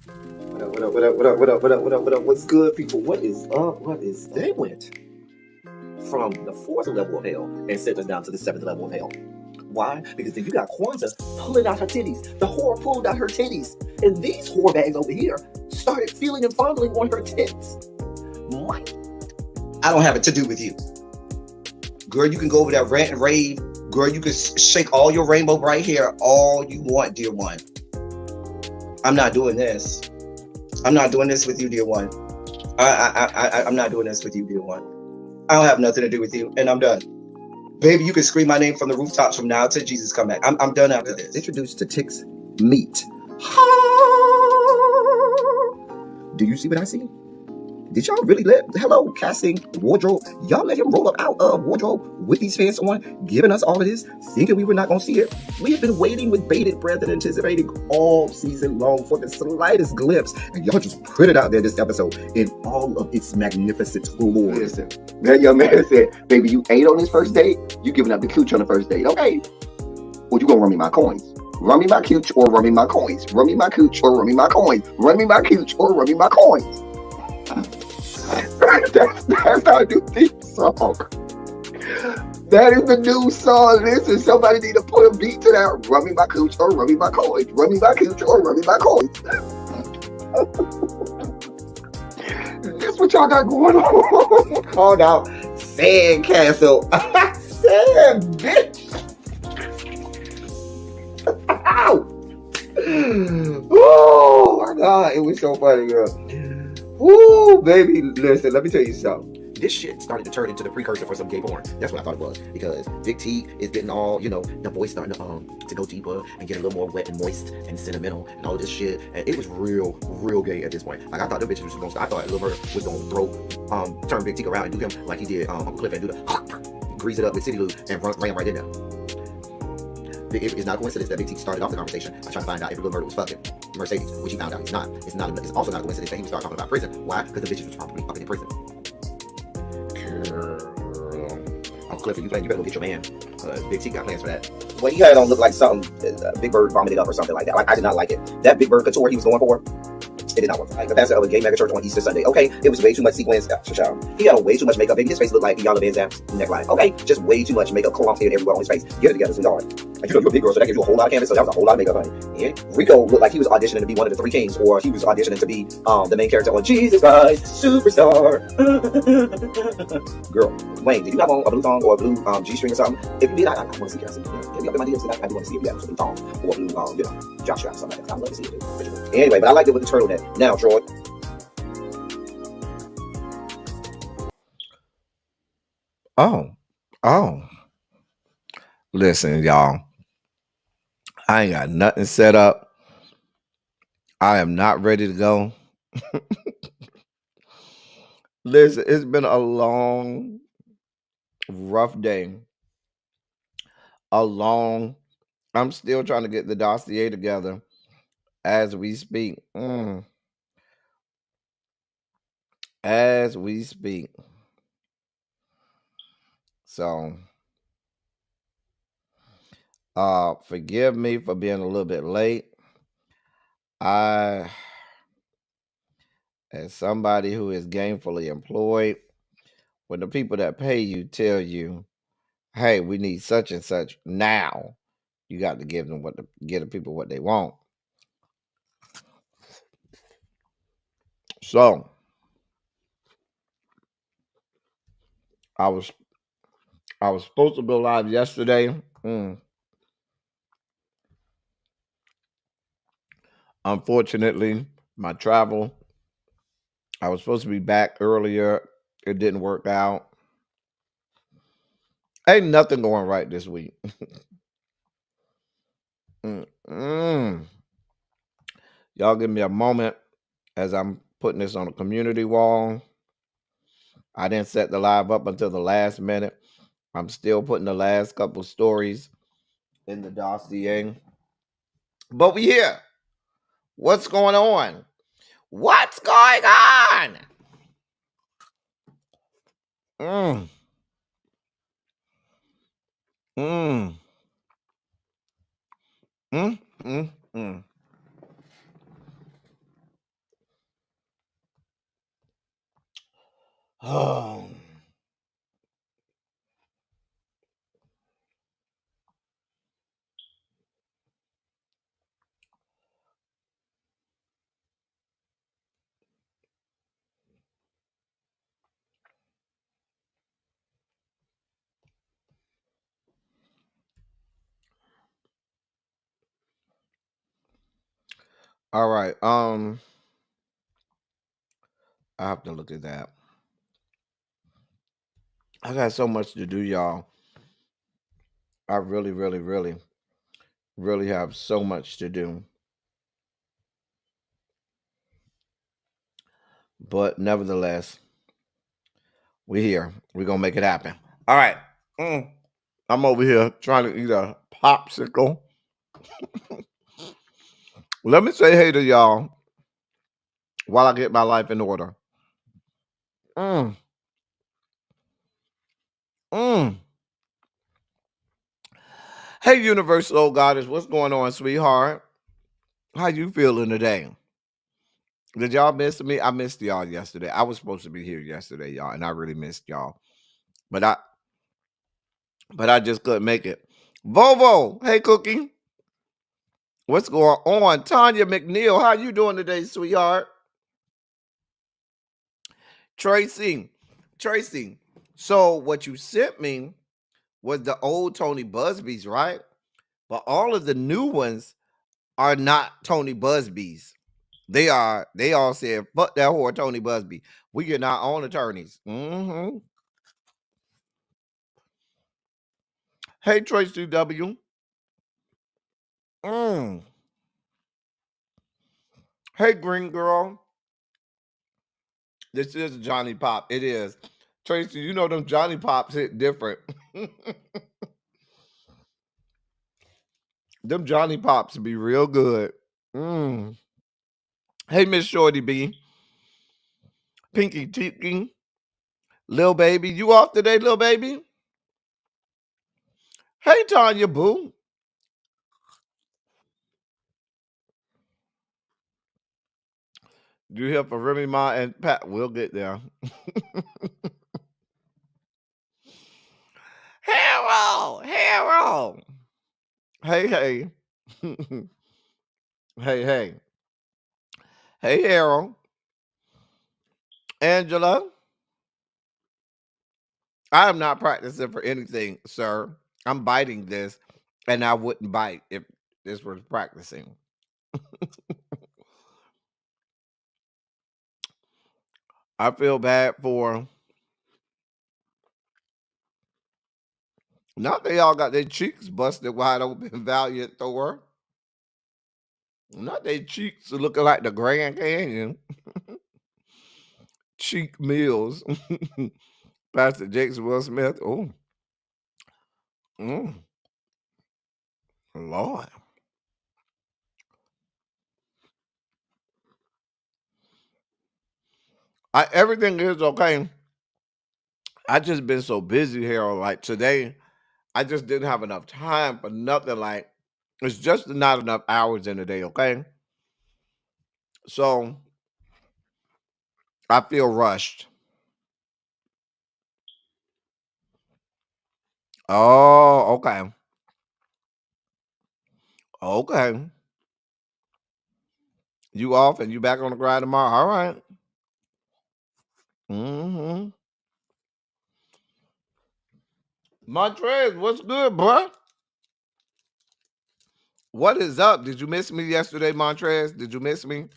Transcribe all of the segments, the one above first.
What up, what up, what up, what up, what up, what up, what up, what up? What's good, people? What is up? What is They went from the fourth level of hell and sent us down to the seventh level of hell. Why? Because then you got Kwanzaa pulling out her titties. The whore pulled out her titties. And these whore bags over here started feeling and fondling on her tits. Mike. I don't have it to do with you. Girl, you can go over there, rant and rave. Girl, you can shake all your rainbow bright hair all you want, dear one. I'm not doing this. I'm not doing this with you, dear one. I'm not doing this with you, dear one. I don't have nothing to do with you, and I'm done. Baby, you can scream my name from the rooftops from now till Jesus come back. I'm done after this. Introduced to Tick's meat. Do you see what I see? Did y'all really let Hello Casting Wardrobe? Y'all let him roll up out of wardrobe with these fans on, giving us all of this, thinking we were not gonna see it. We have been waiting with bated breath and anticipating all season long for the slightest glimpse, and y'all just put it out there this episode in all of its magnificent glory. Listen, that young man said, "Baby, you ate on this first date. You giving up the cooch on the first date, okay? Or you gonna run me my coins? Run me my cooch or run me my coins? Run me my cooch or run me my coins? Run me my cooch or run me my coins." That's our new theme song. That is the new song. Listen, somebody need to put a beat to that. Run me my cooch or run me my coins. Run me my cooch or run me my coins. That's what y'all got going on. Called out Sandcastle. Sand, bitch. Ow. Oh my God, it was so funny, girl. Ooh, baby, listen, let me tell you something. This shit started to turn into the precursor for some gay porn. That's what I thought it was. Because Big T is getting all, the voice starting to go deeper and get a little more wet and moist and sentimental and all this shit. And it was real gay at this point. Like, I thought the bitches was gonna, I thought Lil Durk was gonna turn Big T around and do him like he did Uncle Cliff and do the grease it up with City Lou and ran right in there. It's not a coincidence that Big T started off the conversation by trying to find out if Lil Murder was fucking Mercedes, which he found out he's not. It's also not a coincidence that he would start talking about prison. Why? Because the bitches was probably fucking in prison. Girl. Uncle Clifford, you better go get your man. Big T got plans for that. Well, he had it on look like something Big Bird vomited up or something like that. Like, I did not like it. That Big Bird couture he was going for, it did not work. Like the pastor of a gay mega church on Easter Sunday. Okay, it was way too much sequins. He had on way too much makeup. Baby, his face looked like Iyanla Vanzant's neckline. Okay, just way too much makeup clumped in everywhere on his face. Get it together, sweetheart. And you're a big girl, so that gives you a whole lot of canvas. So that was a whole lot of makeup, honey. Yeah. Rico looked like he was auditioning to be one of the three kings, or he was auditioning to be the main character on Jesus Christ Superstar. Girl, Wayne, did you have on a blue thong or a blue G-string or something? If you did, I want to see it. Get me up in my DMs. I do want to see if you have a blue thong or a blue, jock strap or something like that. I'd love to see it, dude. Anyway, but I liked it with the turtleneck. Now, Troy. Oh. Listen, y'all. I ain't got nothing set up. I am not ready to go. Listen, it's been a long, rough day. I'm still trying to get the dossier together as we speak. As we speak. So, forgive me for being a little bit late. As somebody who is gainfully employed, when the people that pay you tell you, hey, we need such and such now, you got to give the people what they want. So I was supposed to go live yesterday. Unfortunately, my travel, I was supposed to be back earlier. It didn't work out. Ain't nothing going right this week. Y'all give me a moment as I'm putting this on a community wall. I didn't set the live up until the last minute. I'm still putting the last couple stories in the dossier. But we here. What's going on? What's going on? Oh. All right. I have to look at that. I got so much to do, y'all. I really, really, really, really have so much to do. But nevertheless, we're here. We're gonna make it happen. All right. I'm over here trying to eat a popsicle. Let me say hey to y'all while I get my life in order. Mm. Mm. Hey, Universal Goddess, what's going on, sweetheart? How you feeling today? Did y'all miss me? I missed y'all yesterday. I was supposed to be here yesterday, y'all, and I really missed y'all. But I just couldn't make it. Vovo, hey Cookie. What's going on? Tanya McNeil, how you doing today, sweetheart? Tracy. So what you sent me was the old Tony Busby's, right? But all of the new ones are not Tony Busby's. They all said, fuck that whore Tony Busby. We get our own attorneys. Mm-hmm. Hey, Tracy W. Hey, Green Girl. This is Johnny Pop. It is. Tracy, you know them Johnny Pops hit different. Them Johnny Pops be real good. Hey, Miss Shorty B. Pinky Tiki. Lil Baby. You off today, Lil Baby? Hey, Tanya Boo. You here for Remy Ma and Pat? We'll get there. Harold. Hey. Hey. Hey, Harold. Angela. I am not practicing for anything, sir. I'm biting this, and I wouldn't bite if this was practicing. I feel bad for. Not they all got their cheeks busted wide open, Valiant Thor. Not their cheeks looking like the Grand Canyon. Cheek Mills. Pastor Jackson Will Smith. Oh. Lord. Everything is okay. I just been so busy, Harold. Like today, I just didn't have enough time for nothing. Like it's just not enough hours in a day, okay? So I feel rushed. Oh, okay. Okay. You off and you back on the grind tomorrow. All right. Mm-hmm. Montrez, what's good, bro? What is up? Did you miss me yesterday, Montrez? Did you miss me?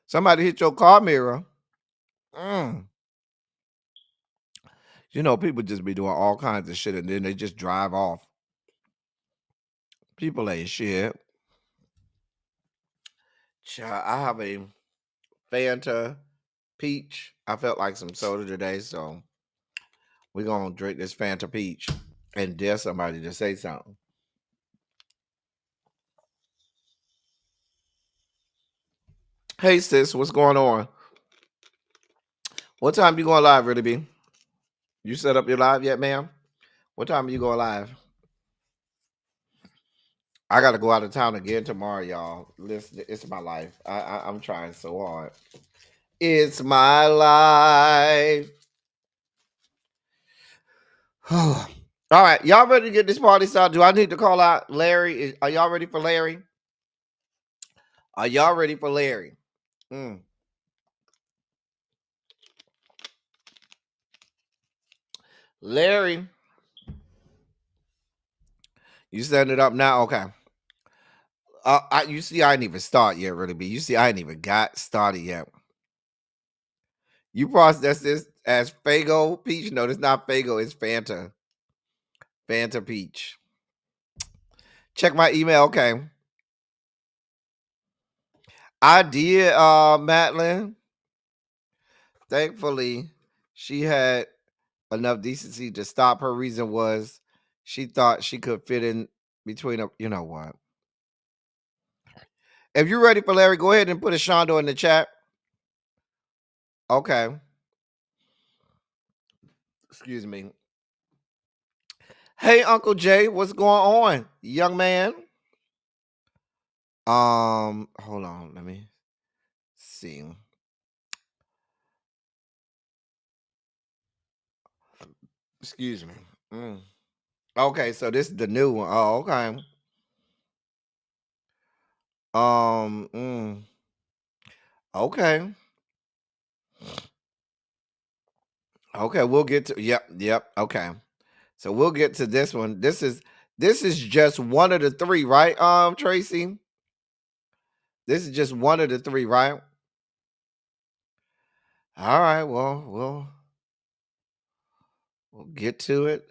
Somebody hit your car mirror. You know, people just be doing all kinds of shit and then they just drive off. People ain't shit. Child, I have a Fanta peach. I felt like some soda today, so we're gonna drink this Fanta peach and dare somebody to say something. Hey sis, what's going on? What time you going live, really be? You set up your live yet, ma'am? What time are you going live? I gotta go out of town again tomorrow, y'all. Listen, it's my life. I'm trying so hard. It's my life. All right, y'all ready to get this party started? Do I need to call out Larry? Are y'all ready for Larry? Are y'all ready for Larry? Larry, you setting it up now? Okay. You see, I didn't even start yet, really. But you see, I ain't even got started yet. You process this as Fago Peach? No, it's not Fago. It's Fanta. Fanta Peach. Check my email. Okay. I did, Madeline. Thankfully, she had enough decency to stop. Her reason was she thought she could fit in between a, you know what? If you're ready for Larry, go ahead and put a Shondo in the chat. Okay. Excuse me. Hey, Uncle Jay, what's going on, young man? Hold on, let me see. Excuse me. Okay, so this is the new one. Oh, okay. Okay. Okay, we'll get to yep. Okay. So we'll get to this one. This is just one of the three, right? Tracy. This is just one of the three, right? All right, well, we'll get to it.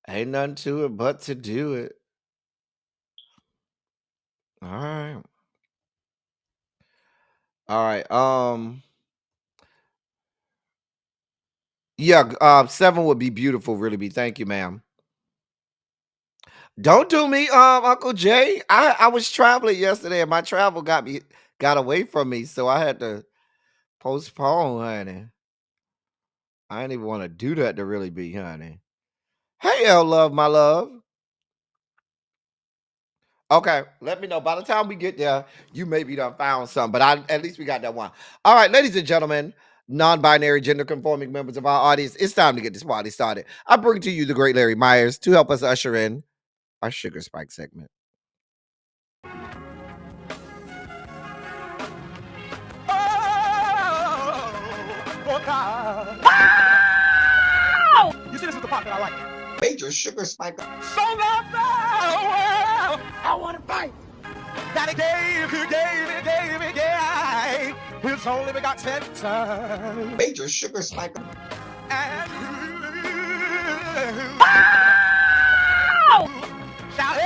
Ain't nothing to it but to do it. All right. All right. Yeah, 7 would be beautiful, really be. Thank you, ma'am. Don't do me, Uncle Jay. I was traveling yesterday and my travel got away from me, so I had to postpone, honey. I didn't even want to do that to really be, honey. Hey, L Love, my love. Okay, let me know. By the time we get there, you maybe done found some, but at least we got that one. All right, ladies and gentlemen, non-binary, gender-conforming members of our audience, it's time to get this party started. I bring to you the great Larry Myers to help us usher in our Sugar Spike segment. Oh God. You see, this is the part that I like. Major Sugar Spike. So love the world. I want to fight. That he gave his only begotten son. Major Sugar Spike. And shall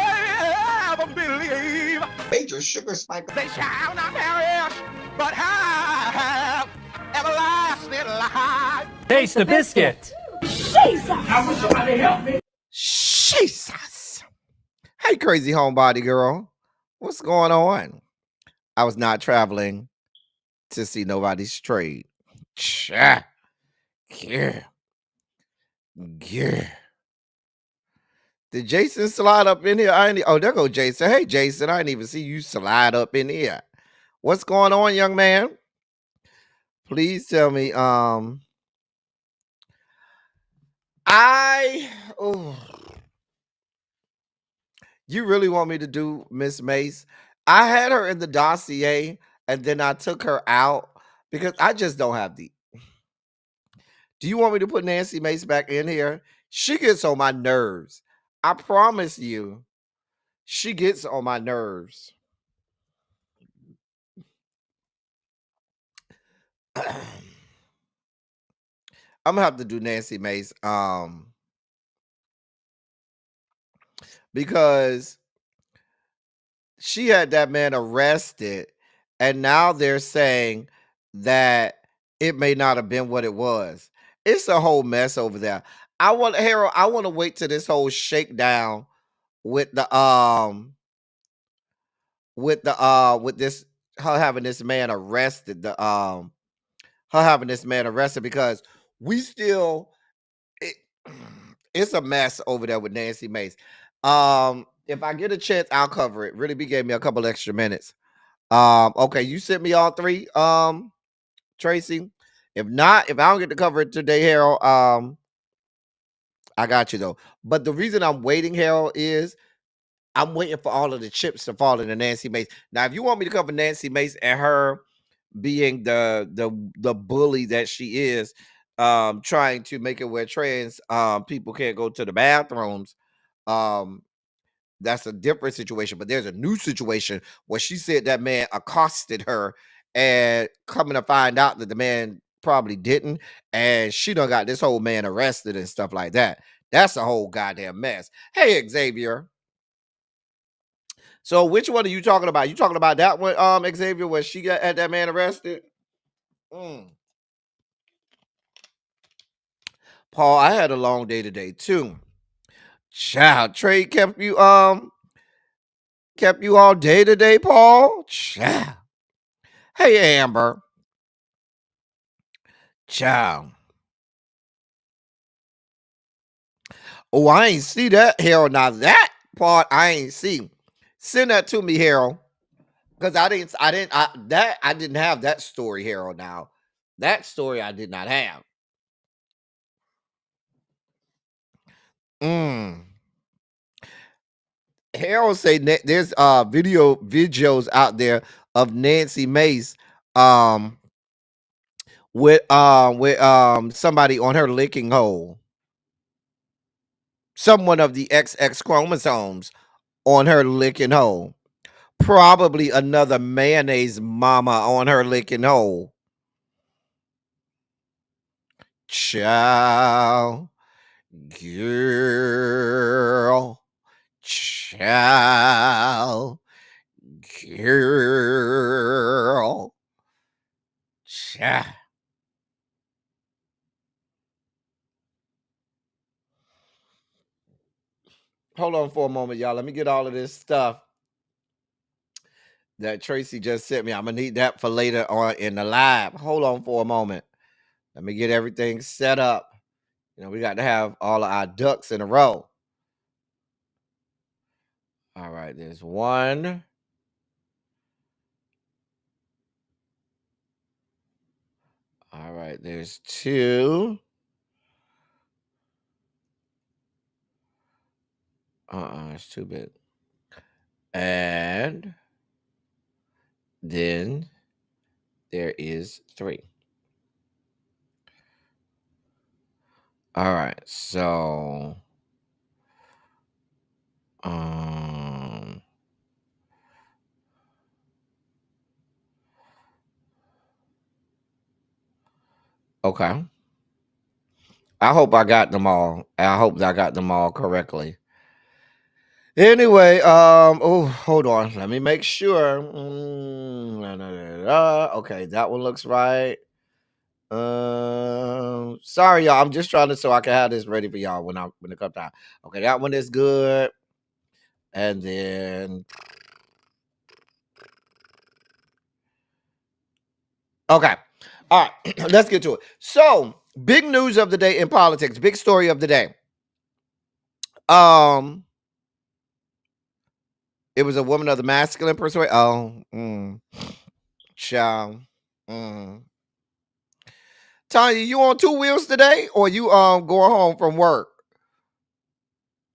ever believe. Major Sugar Spike. They shall not perish, but have everlasting life. Taste the biscuit. Jesus! I wish somebody help me. Jesus. Hey, crazy homebody girl. What's going on? I was not traveling to see nobody's trade. Yeah. Did Jason slide up in here? There go Jason. Hey, Jason, I didn't even see you slide up in here. What's going on, young man? Please tell me. You really want me to do Miss Mace? I had her in the dossier and then I took her out because I just don't have the. Do you want me to put Nancy Mace back in here? She gets on my nerves. I promise you, she gets on my nerves. I'm gonna have to do Nancy Mace. Because she had that man arrested, and now they're saying that it may not have been what it was. It's a whole mess over there. Harold, I want to wait till this whole shakedown with the with this her having this man arrested, her having this man arrested because we still it's a mess over there with Nancy Mace. If I get a chance, I'll cover it. Really, B gave me a couple extra minutes. Okay, you sent me all three. Tracy. If not, if I don't get to cover it today, Harold, I got you though. But the reason I'm waiting, Harold, is I'm waiting for all of the chips to fall into Nancy Mace. Now, if you want me to cover Nancy Mace and her being the bully that she is, trying to make it where trans people can't go to the bathrooms, that's a different situation. But there's a new situation where she said that man accosted her, and coming to find out that the man probably didn't, and she done got this whole man arrested and stuff like that. That's a whole goddamn mess. Hey, Xavier. So which one are you talking about? You talking about that one, Xavier, where she got had that man arrested? Paul, I had a long day today too. Child, Trade kept you all day today, Paul. Child. Hey, Amber. Child. Oh, I ain't see that, Harold. Now that part I ain't see. Send that to me, Harold. Because I didn't have that story, Harold. Now. That story I did not have. Harold say there's videos out there of Nancy Mace with somebody on her licking hole. Someone of the XX chromosomes on her licking hole. Probably another mayonnaise mama on her licking hole. Child. Girl. Child. Girl. Child. Hold on for a moment, y'all. Let me get all of this stuff that Tracy just sent me. I'm gonna need that for later on in the live. Hold on for a moment. Let me get everything set up. You know, we got to have all of our ducks in a row. All right, there's one. All right, there's two. It's too big. And then there is three. All right, so okay. I hope I got them all. I hope I got them all correctly. Anyway, oh, hold on. Let me make sure. Okay, that one looks right. Sorry, y'all. I'm just trying to so I can have this ready for y'all when it comes time. Okay, that one is good. And then okay. All right, let's get to it. So, big news of the day in politics, big story of the day. It was a woman of the masculine persuasion. Child. Tanya, you on two wheels today, or you going home from work?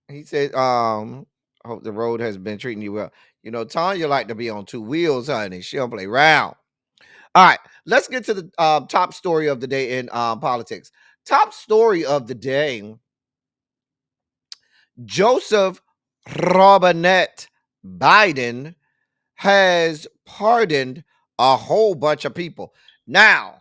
He said, hope the road has been treating you well. You know, Tanya like to be on two wheels, honey. She don't play around. All right, let's get to the top story of the day in politics. Top story of the day: Joseph Robinette Biden has pardoned a whole bunch of people. Now,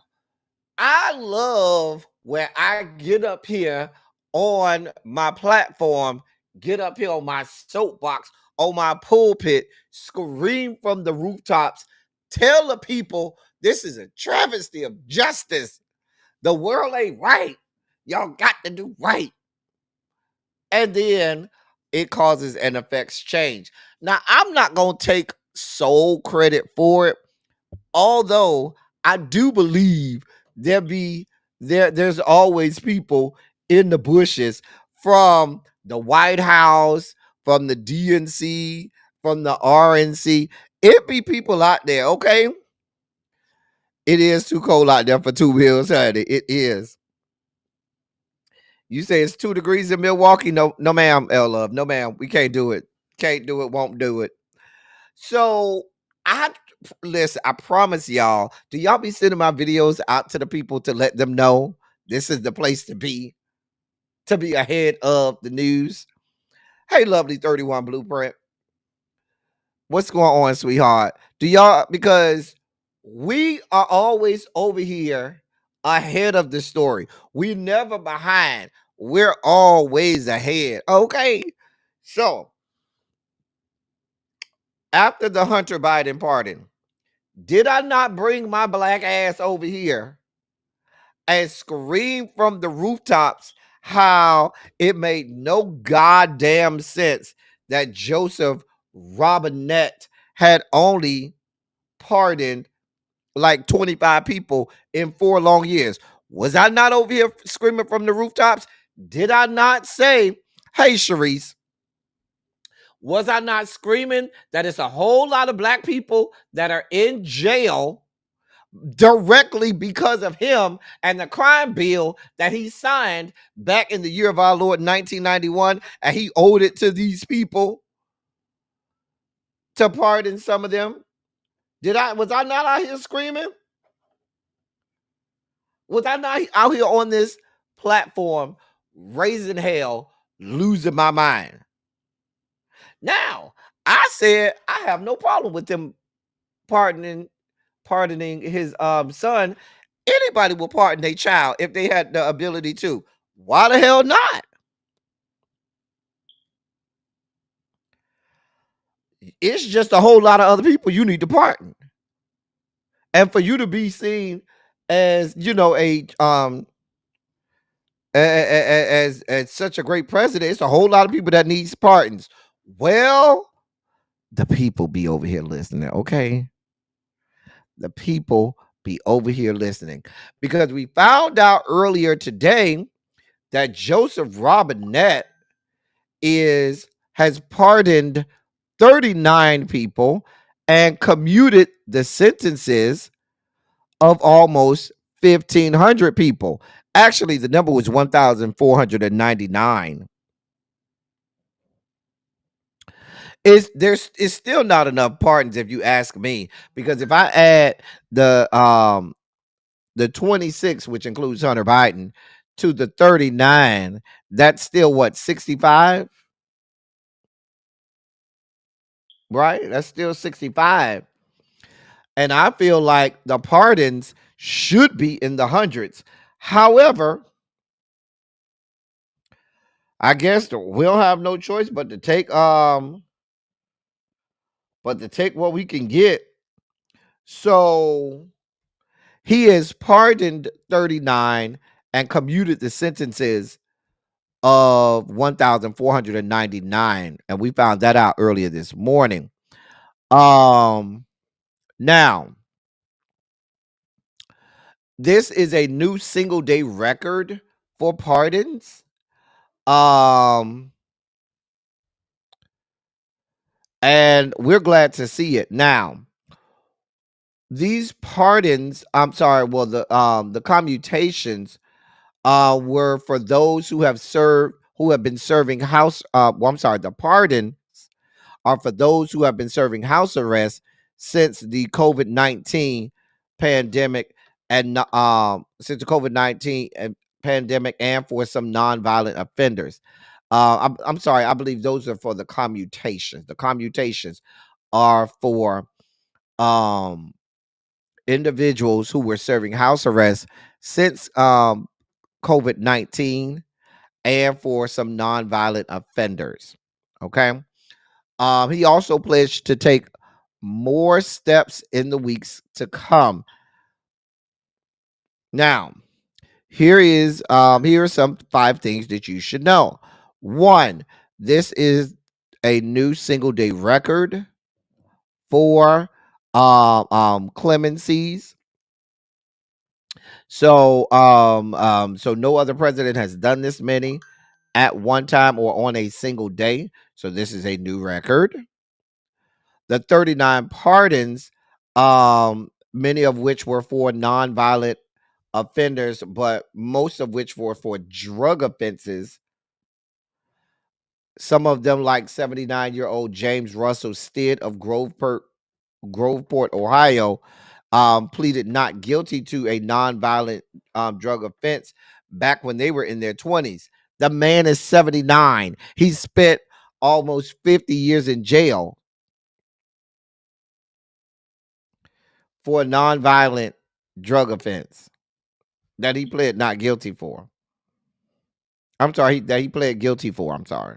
I love where I get up here on my platform, get up here on my soapbox, on my pulpit, scream from the rooftops, tell the people this is a travesty of justice. The world ain't right. Y'all got to do right. And then it causes and affects change. Now, I'm not going to take sole credit for it, although I do believe there's always people in the bushes from the White House, from the DNC, from the RNC. It be people out there, okay? It is too cold out there for 2 wheels, honey. It is. You say it's 2 degrees in Milwaukee? No, no, ma'am, L Love. No, ma'am. We can't do it. Can't do it, won't do it. So I listen, I promise y'all, do y'all be sending my videos out to the people to let them know this is the place to be ahead of the news? Hey, lovely 31 Blueprint. What's going on, sweetheart? Do y'all, because we are always over here ahead of the story. We never behind. We're always ahead. Okay. So after the Hunter Biden pardon, did I not bring my black ass over here and scream from the rooftops how it made no goddamn sense that Joseph Robinette had only pardoned like 25 people in 4 long years? Was I not over here screaming from the rooftops? Did I not say, hey, Sharice, was I not screaming that it's a whole lot of black people that are in jail directly because of him and the crime bill that he signed back in the year of our Lord 1991, and he owed it to these people to pardon some of them? Was I not out here screaming? Was I not out here on this platform raising hell, losing my mind? Now, I said I have no problem with them pardoning his son. Anybody will pardon their child if they had the ability to. Why the hell not? It's just a whole lot of other people you need to pardon. And for you to be seen as, as such a great president, it's a whole lot of people that needs pardons. Well, the people be over here listening, okay? The people be over here listening, because we found out earlier today that Joseph Robinette has pardoned 39 people and commuted the sentences of almost 1,500 people. Actually, the number was 1,499. It's still not enough pardons if you ask me, because if I add the 26, which includes Hunter Biden, to the 39, that's still what, 65? Right? That's still 65. And I feel like the pardons should be in the hundreds. However, I guess we'll have no choice but to take what we can get. So he has pardoned 39 and commuted the sentences of 1,499, and we found that out earlier this morning. Now, this is a new single day record for pardons. And we're glad to see it. Now, these pardons, the commutations were for those who have been serving the pardons are for those who have been serving house arrest since the COVID-19 pandemic and pandemic, and for some nonviolent offenders. I'm sorry, I believe those are for the commutations. The commutations are for individuals who were serving house arrest since COVID-19, and for some nonviolent offenders. Okay. He also pledged to take more steps in the weeks to come. Now, here are some 5 things that you should know. 1, this is a new single day record for clemencies. So no other president has done this many at one time or on a single day. So this is a new record. The 39 pardons many of which were for nonviolent offenders, but most of which were for drug offenses. Some of them, like 79-year-old James Russell Stead of Groveport, Ohio, pleaded not guilty to a nonviolent drug offense back when they were in their 20s. The man is 79. He spent almost 50 years in jail for a nonviolent drug offense that he pled not guilty for. I'm sorry, that he pled guilty for. I'm sorry.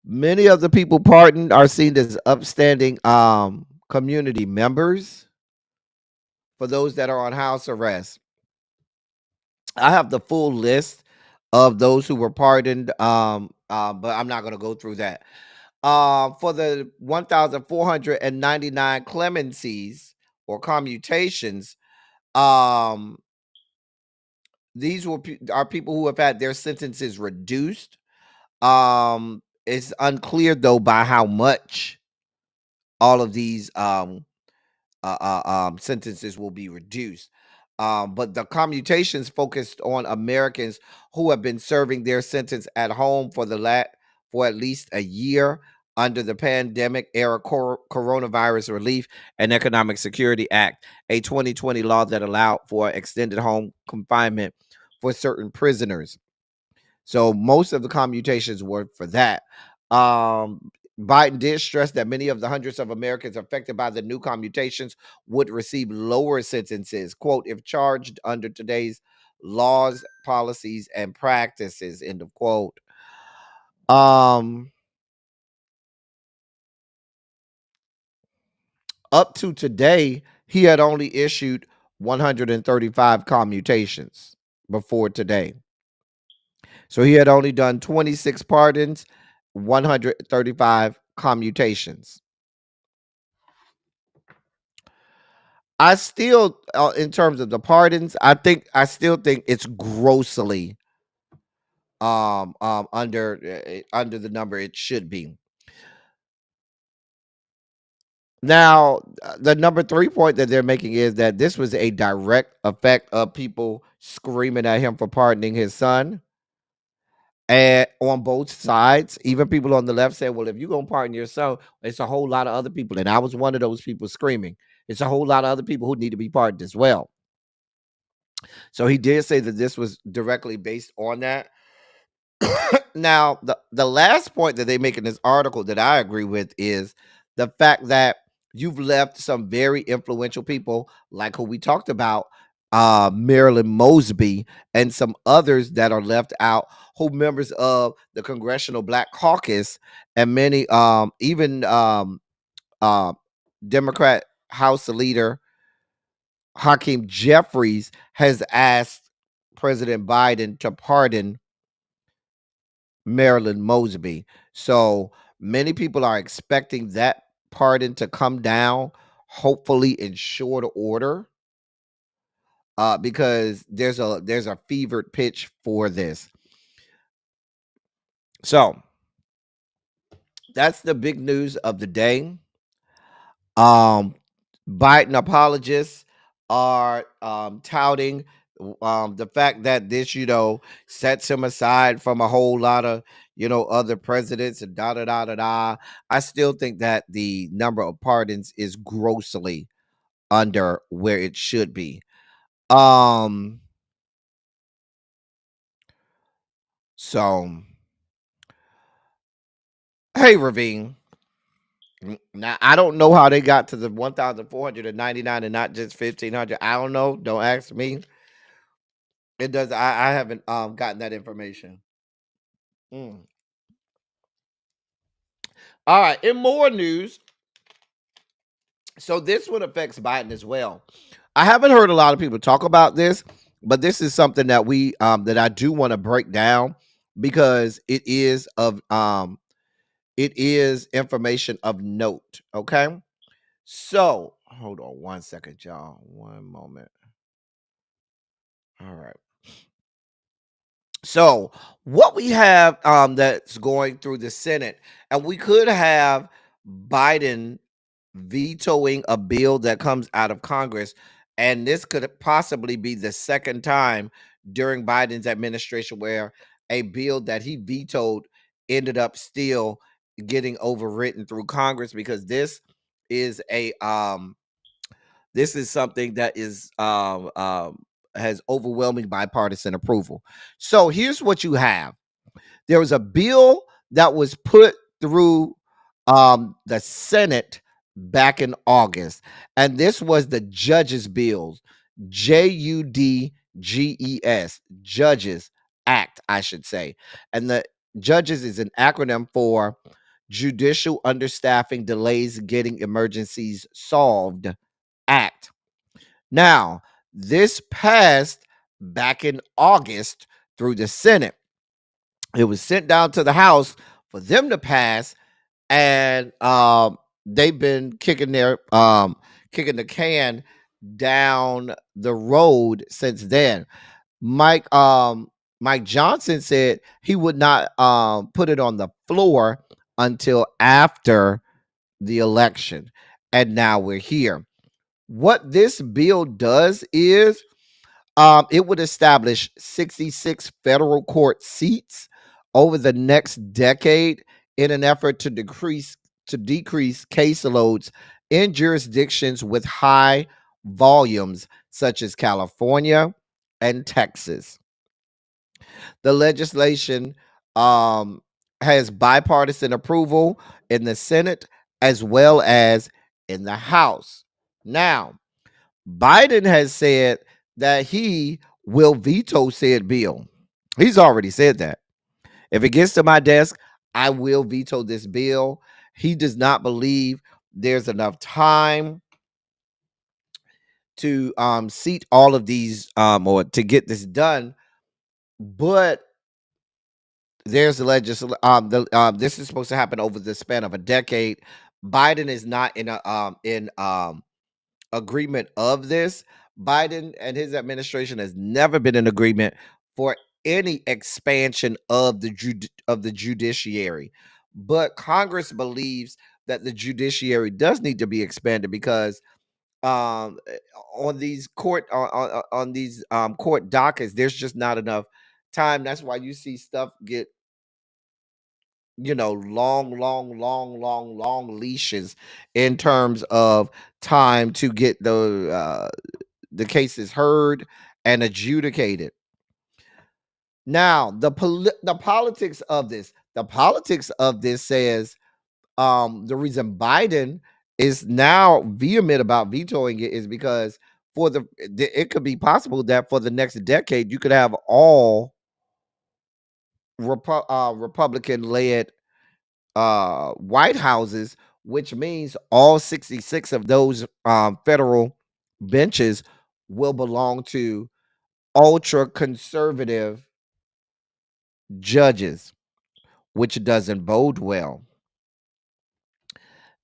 Many of the people pardoned are seen as upstanding community members. For those that are on house arrest, I have the full list of those who were pardoned, but I'm not going to go through that. For the 1,499 clemencies or commutations, um, these are people who have had their sentences reduced. It's unclear though by how much all of these sentences will be reduced. But the commutations focused on Americans who have been serving their sentence at home for for at least a year under the pandemic era coronavirus relief and economic security act, a 2020 law that allowed for extended home confinement for certain prisoners. So most of the commutations were for that. Biden did stress that many of the hundreds of Americans affected by the new commutations would receive lower sentences, quote, if charged under today's laws, policies, and practices, end of quote. Up to today, he had only issued 135 commutations before today. So he had only done 26 pardons, 135 commutations. I still, in terms of the pardons, I still think it's grossly under the number it should be. Now, the number 3 point that they're making is that this was a direct effect of people screaming at him for pardoning his son. And on both sides, even people on the left said, well, if you're going to pardon your son, it's a whole lot of other people. And I was one of those people screaming. It's a whole lot of other people who need to be pardoned as well. So he did say that this was directly based on that. Now, the last point that they make in this article that I agree with is the fact that you've left some very influential people, like who we talked about, Marilyn Mosby, and some others that are left out, who members of the Congressional Black Caucus, and many, even Democrat House Leader Hakeem Jeffries has asked President Biden to pardon Marilyn Mosby. So many people are expecting that pardon to come down, hopefully in short order, because there's a fevered pitch for this. So that's the big news of the day. Biden apologists are touting the fact that this, sets him aside from a whole lot of, other presidents and da da da da da. I still think that the number of pardons is grossly under where it should be. So, hey, Ravine. Now I don't know how they got to the 1,499 and not just 1,500. I don't know. Don't ask me. It does. I haven't gotten that information. Mm. All right. In more news, so this one affects Biden as well. I haven't heard a lot of people talk about this, but this is something that we that I do want to break down because it is information of note. Okay. So hold on one second, y'all. One moment. All right. So what we have that's going through the Senate, and we could have Biden vetoing a bill that comes out of Congress. And this could possibly be the second time during Biden's administration where a bill that he vetoed ended up still getting overwritten through Congress, because this is something that is has overwhelming bipartisan approval. So here's what you have. There was a bill that was put through the Senate back in August, and this was the Judges Bill, JUDGES, Judges Act, I should say. And the Judges is an acronym for Judicial Understaffing Delays Getting Emergencies Solved Act. Now, this passed back in August through the Senate. It was sent down to the House for them to pass, and they've been kicking the can down the road since then. Mike Johnson said he would not put it on the floor until after the election, and now we're here. What this bill does is it would establish 66 federal court seats over the next decade in an effort to decrease caseloads in jurisdictions with high volumes such as California and Texas. The legislation has bipartisan approval in the Senate as well as in the House. Now, Biden has said that he will veto said bill. He's already said that. If it gets to my desk, I will veto this bill. He does not believe there's enough time to seat all of these or to get this done. But there's the this is supposed to happen over the span of a decade. Biden is not in agreement of this. Biden and his administration has never been in agreement for any expansion of the judiciary. But Congress believes that the judiciary does need to be expanded because on these court dockets, there's just not enough time. That's why you see stuff get long leashes in terms of time to get the cases heard and adjudicated. Now, the politics of this, says the reason Biden is now vehement about vetoing it is because it could be possible that for the next decade you could have all Republican led White Houses, which means all 66 of those federal benches will belong to ultra conservative judges, which doesn't bode well.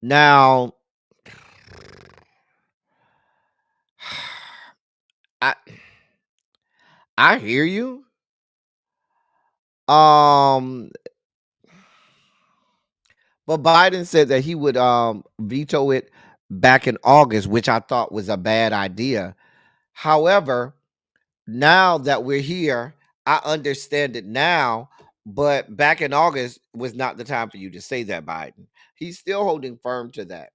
Now, I hear you. But Biden said that he would veto it back in August, which I thought was a bad idea. However, now that we're here, I understand it now. But back in August was not the time for you to say that, Biden. He's still holding firm to that.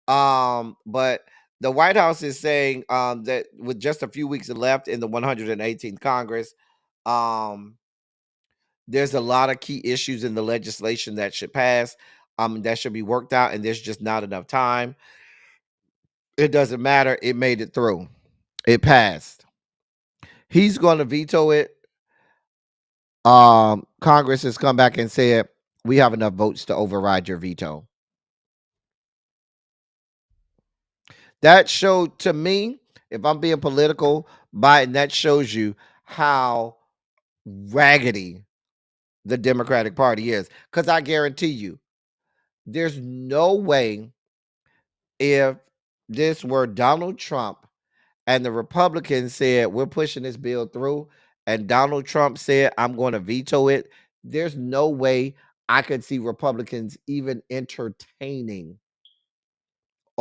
But the White House is saying that with just a few weeks left in the 118th Congress, there's a lot of key issues in the legislation that should pass, that should be worked out, and there's just not enough time. It doesn't matter. It made it through. It passed. He's going to veto it. Congress has come back and said, we have enough votes to override your veto. That showed to me, if I'm being political, Biden, that shows you how raggedy the Democratic Party is. Because I guarantee you, there's no way, if this were Donald Trump and the Republicans said, we're pushing this bill through, and Donald Trump said, I'm going to veto it, there's no way I could see Republicans even entertaining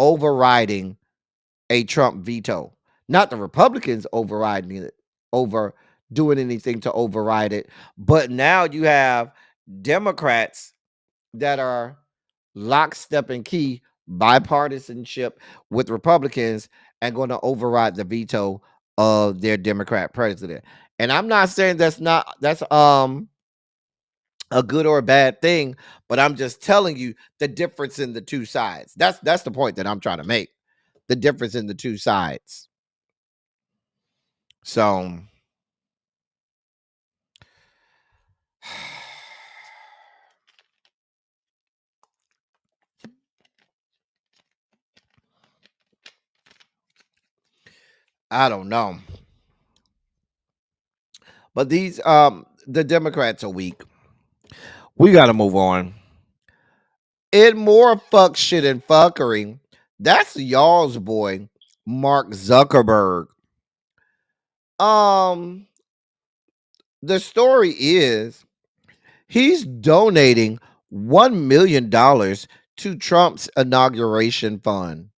overriding a Trump veto. Not the Republicans overriding it, over doing anything to override it. But now you have Democrats that are lockstep and key bipartisanship with Republicans and going to override the veto of their Democrat president. And I'm not saying that's a good or a bad thing, but I'm just telling you the difference in the two sides. That's the point that I'm trying to make. The difference in the two sides. So I don't know. But these the Democrats are weak. We got to move on. In more fuck shit and fuckery, that's y'all's boy, Mark Zuckerberg. The story is he's donating $1 million to Trump's inauguration fund.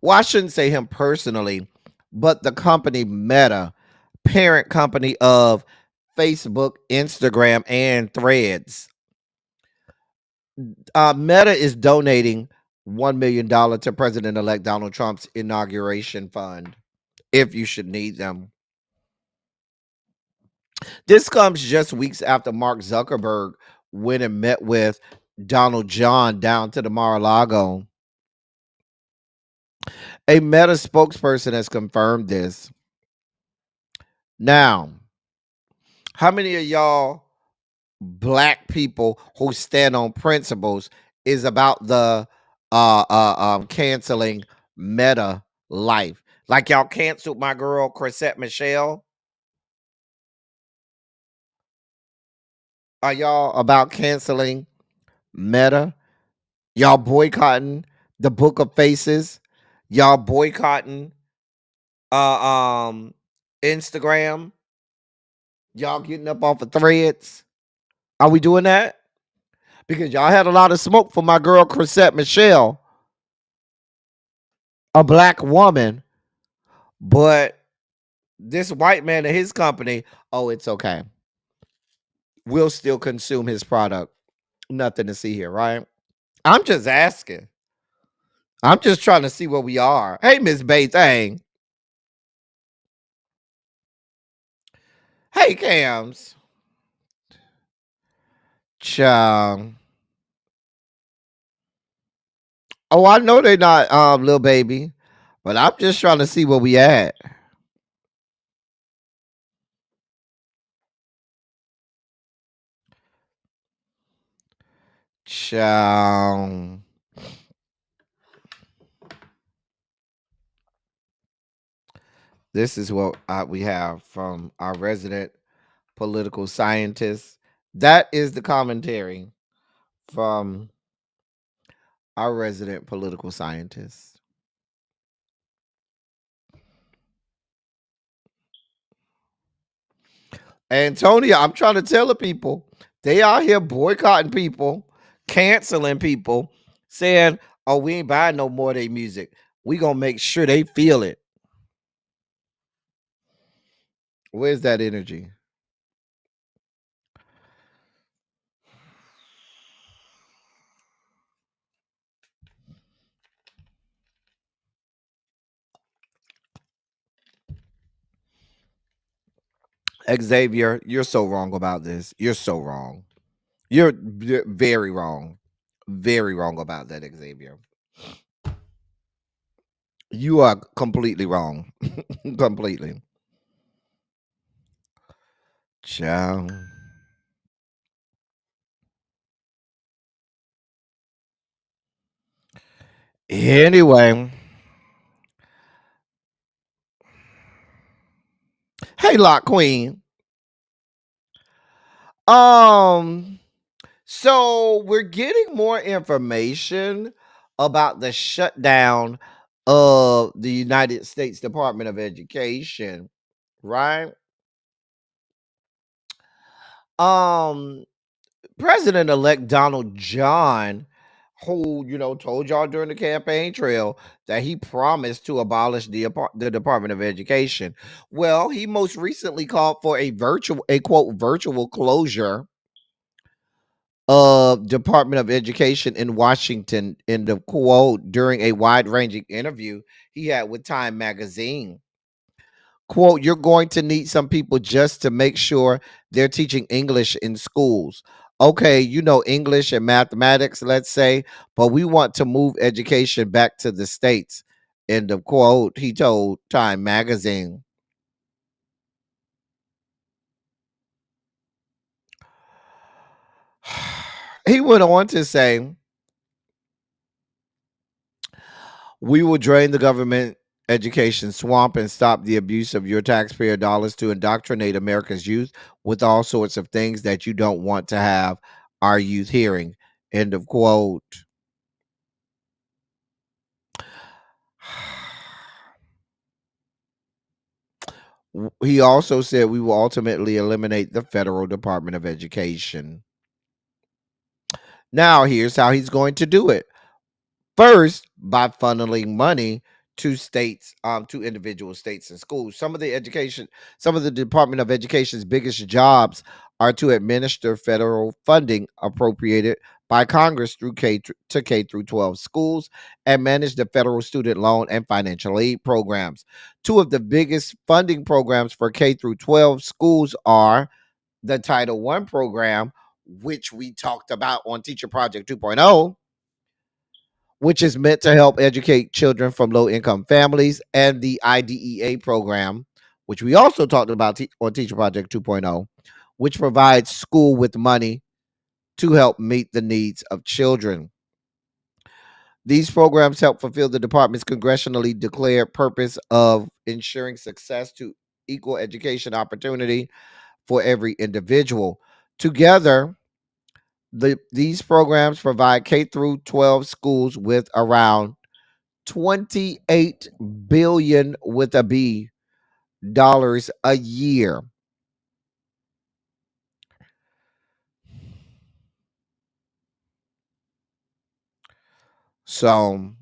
Well, I shouldn't say him personally, but the company Meta, parent company of Facebook, Instagram, and Threads. Meta is donating $1 million to President-elect Donald Trump's inauguration fund, if you should need them. This comes just weeks after Mark Zuckerberg went and met with Donald John down to the Mar-a-Lago. A Meta spokesperson has confirmed this. Now, how many of y'all black people who stand on principles is about the canceling Meta life? Like y'all canceled my girl Chrisette Michelle. Are y'all about canceling Meta? Y'all boycotting the Book of Faces? Y'all boycotting Instagram? Y'all getting up off of Threads? Are we doing that? Because y'all had a lot of smoke for my girl Chrisette Michelle, a black woman, but this white man and his company, oh, it's okay. We'll still consume his product. Nothing to see here, right? I'm just asking. I'm just trying to see where we are. Hey, Miss Baythang. Hey, Cams. Chum. Oh, I know they're not little baby, but I'm just trying to see where we at. Chum. This is what we have from our resident political scientist. That is the commentary from our resident political scientist. Antonia, I'm trying to tell the people, they out here boycotting people, canceling people, saying, oh, we ain't buying no more of their music. We gonna make sure they feel it. Where's that energy? Xavier, you're so wrong about this. You're so wrong. You're very wrong. Very wrong about that, Xavier. You are completely wrong. Completely. Ciao. Anyway. Hey, Lock Queen. So we're getting more information about the shutdown of the United States Department of Education, right? President-elect Donald John, who, told y'all during the campaign trail that he promised to abolish the Department of Education. Well, he most recently called for a quote virtual closure of Department of Education in Washington, in the quote, during a wide-ranging interview he had with Time magazine. Quote, you're going to need some people just to make sure they're teaching English in schools. Okay, English and mathematics, let's say, but we want to move education back to the states. End of quote, he told Time magazine. He went on to say, we will drain the government education swamp and stop the abuse of your taxpayer dollars to indoctrinate America's youth with all sorts of things that you don't want to have our youth hearing. End of quote. He also said we will ultimately eliminate the federal Department of Education. Now, here's how he's going to do it. First, by funneling money to states, to individual states and schools. Some of the Department of Education's biggest jobs are to administer federal funding appropriated by Congress through K through 12 schools and manage the federal student loan and financial aid programs. Two of the biggest funding programs for K through 12 schools are the Title I program, which we talked about on Teacher Project 2.0, which is meant to help educate children from low income families, and the IDEA program, which we also talked about on Teacher Project 2.0, which provides school with money to help meet the needs of children. These programs help fulfill the department's congressionally declared purpose of ensuring success to equal education opportunity for every individual. Together, these programs provide K through 12 schools with around 28 billion with a B dollars a year. So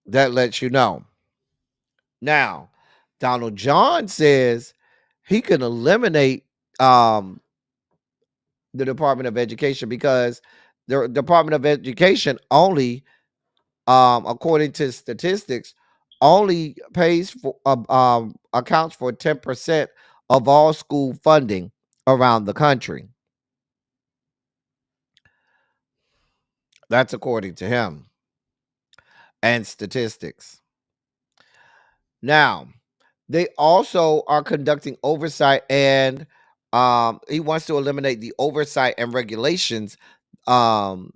that lets you know. Now, Donald John says he can eliminate um, the Department of Education because the Department of Education only, according to statistics, only pays for accounts for 10% of all school funding around the country. That's according to him and statistics. Now, they also are conducting oversight, and he wants to eliminate the oversight and regulations um,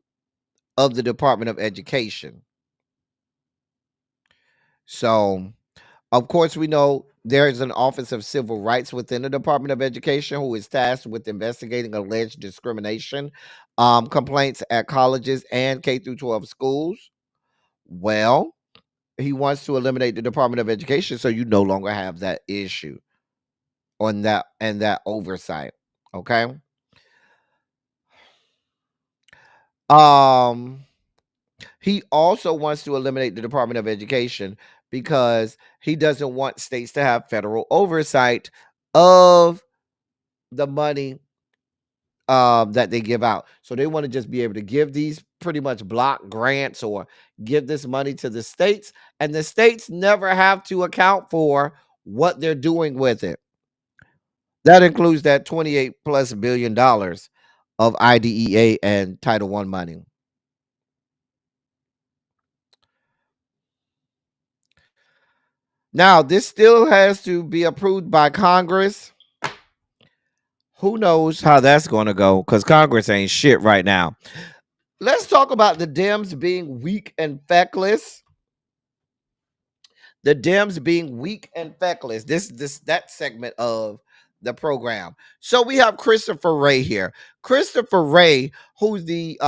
of the Department of Education. So, of course, we know there is an Office of Civil Rights within the Department of Education who is tasked with investigating alleged discrimination complaints at colleges and K through 12 schools. Well, he wants to eliminate the Department of Education so you no longer have that issue on that and that oversight. Okay. Um he also wants to eliminate the Department of Education because he doesn't want states to have federal oversight of the money that they give out. So they want to just be able to give these pretty much block grants or give this money to the states, and the states never have to account for what they're doing with it. That includes that 28 plus billion dollars of IDEA and Title I money. Now, this still has to be approved by Congress. Who knows how that's going to go, because Congress ain't shit right now. Let's talk about the Dems being weak and feckless. The Dems being weak and feckless. That segment of the program. So we have Christopher Wray here. Christopher Wray, who's the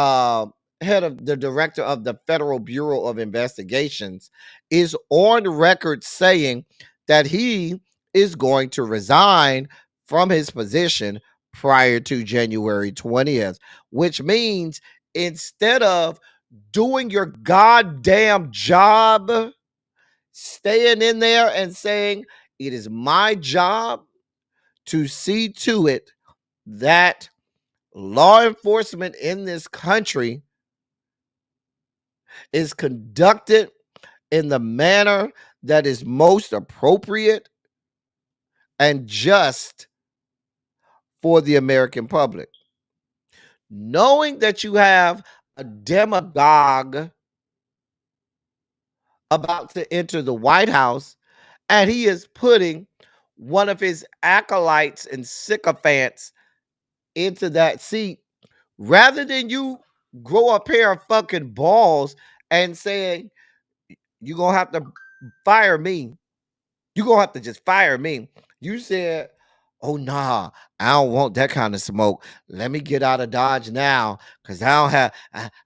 head of the director of the Federal Bureau of Investigations, is on record saying that he is going to resign from his position prior to January 20th, which means instead of doing your goddamn job, staying in there and saying, it is my job to see to it that law enforcement in this country is conducted in the manner that is most appropriate and just for the American public. Knowing that you have a demagogue about to enter the White House and he is putting one of his acolytes and sycophants into that seat, rather than you grow a pair of fucking balls and saying, you're going to have to fire me. You're going to have to just fire me. You said, oh, nah, I don't want that kind of smoke. Let me get out of Dodge now because I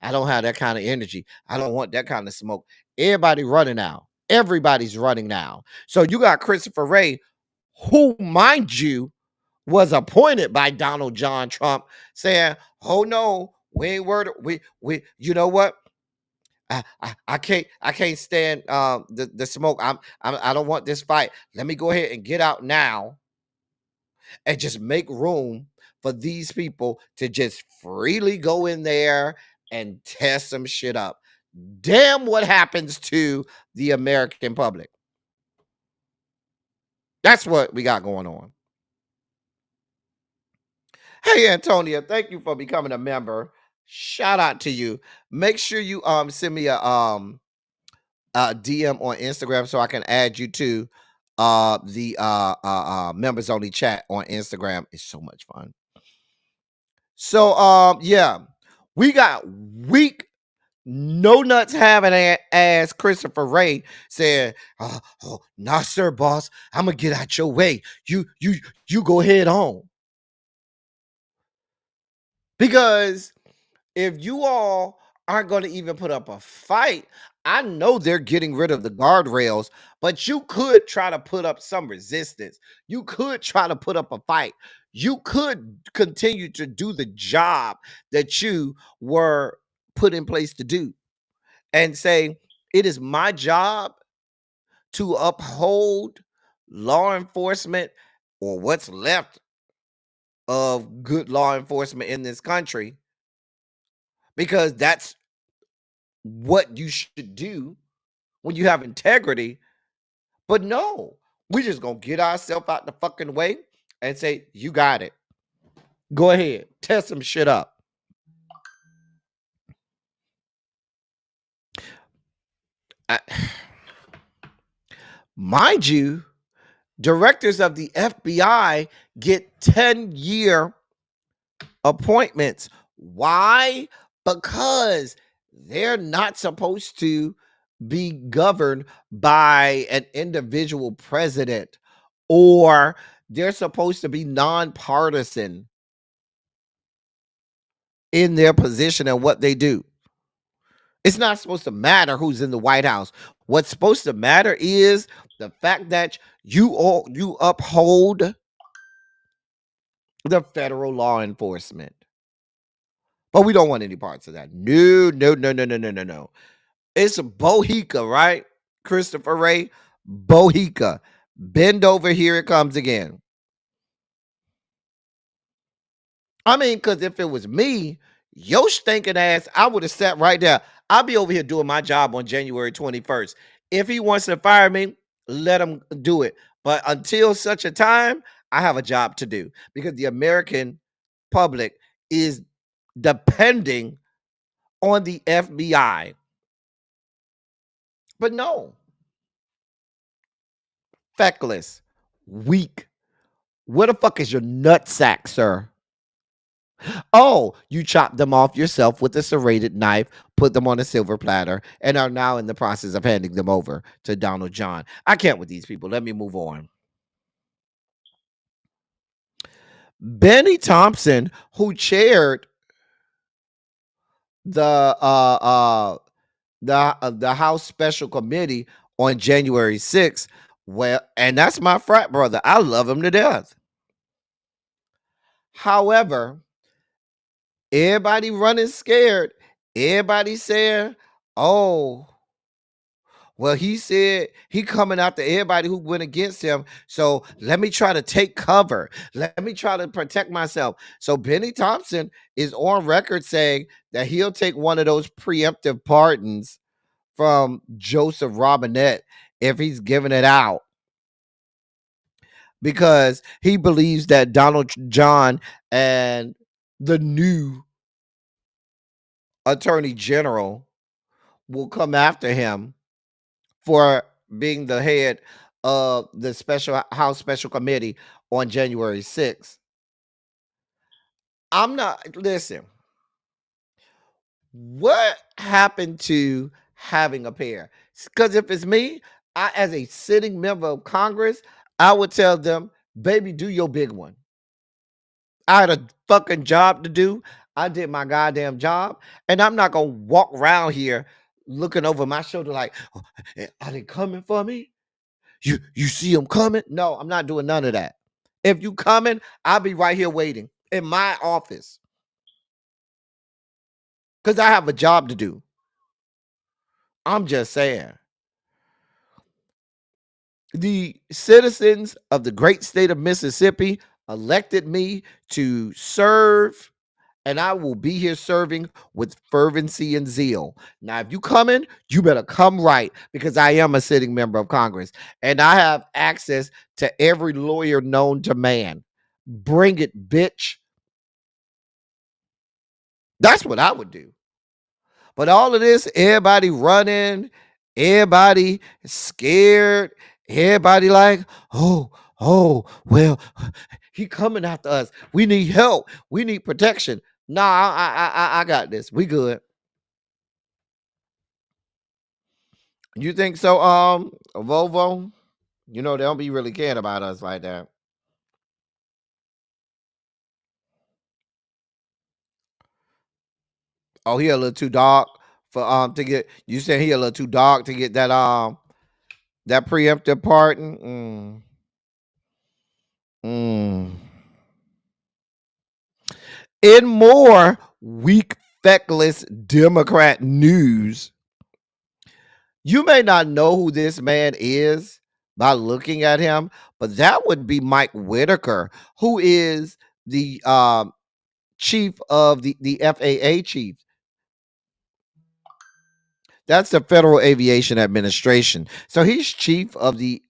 don't have that kind of energy. I don't want that kind of smoke. Everybody running now. Everybody's running now. So you got Christopher Wray, who, mind you, was appointed by Donald John Trump, saying, oh, no, we ain't worried. We, you know what? I can't stand the smoke. I don't want this fight. Let me go ahead and get out now and just make room for these people to just freely go in there and test some shit up. Damn, what happens to the American public? That's what we got going on. Hey, Antonia, thank you for becoming a member. Shout out to you. Make sure you send me a DM on Instagram so I can add you to the members only chat on Instagram. It's so much fun. So yeah, we got weak no nuts having ass Christopher Wray saying, oh, nah, sir, boss, I'm gonna get out your way. You go head on. Because if you all aren't going to even put up a fight, I know they're getting rid of the guardrails, but you could try to put up some resistance. You could try to put up a fight. You could continue to do the job that you were put in place to do and say, it is my job to uphold law enforcement, or what's left of good law enforcement in this country, because that's what you should do when you have integrity. But no, we're just gonna get ourselves out the fucking way and say, you got it. Go ahead, test some shit up. Mind you, directors of the FBI get 10-year appointments. Why? Because they're not supposed to be governed by an individual president, or they're supposed to be nonpartisan in their position and what they do. It's not supposed to matter who's in the White House. What's supposed to matter is the fact that you uphold the federal law enforcement. But we don't want any parts of that. No. It's Bohica, right? Christopher Wray, Bohica. Bend over, here it comes again. I mean, because if it was me, your stinking ass, I would have sat right there. I'll be over here doing my job on January 21st. If he wants to fire me, let him do it. But until such a time, I have a job to do, because the American public is depending on the FBI. But no. Feckless. Weak. Where the fuck is your nutsack, sir? Oh, you chopped them off yourself with a serrated knife, put them on a silver platter, and are now in the process of handing them over to Donald John. I can't with these people. Let me move on. Benny Thompson, who chaired the House Special Committee on January 6th, well, and that's my frat brother. I love him to death. However, everybody running scared. Everybody saying, oh, well, he said he coming after everybody who went against him. So let me try to take cover. Let me try to protect myself. So Benny Thompson is on record saying that he'll take one of those preemptive pardons from Joseph Robinette if he's giving it out, because he believes that Donald John and the new attorney general will come after him for being the head of the special House Special Committee on January 6th. I'm not, listen, what happened to having a pair? Because if it's me, I, as a sitting member of Congress, I would tell them, baby, do your big one. I had a fucking job to do. I did my goddamn job. And I'm not going to walk around here looking over my shoulder like, "Oh, are they coming for me? You see them coming?" No, I'm not doing none of that. If you coming, I'll be right here waiting in my office because I have a job to do. I'm just saying. The citizens of the great state of Mississippi elected me to serve, and I will be here serving with fervency and zeal. Now, if you coming, you better come right, because I am a sitting member of Congress and I have access to every lawyer known to man. Bring it, bitch. That's what I would do. But all of this, everybody running, everybody scared, everybody like, oh, well, he coming after us. We need help. We need protection. Nah, I got this. We good. You think so? Volvo, you know, they don't be really caring about us like that. Oh, he a little too dark for to get. You said he a little too dark to get that preemptive pardon. In more weak, feckless Democrat news, you may not know who this man is by looking at him, but that would be Mike Whitaker, who is the chief of the FAA chief. That's the Federal Aviation Administration. So he's chief of the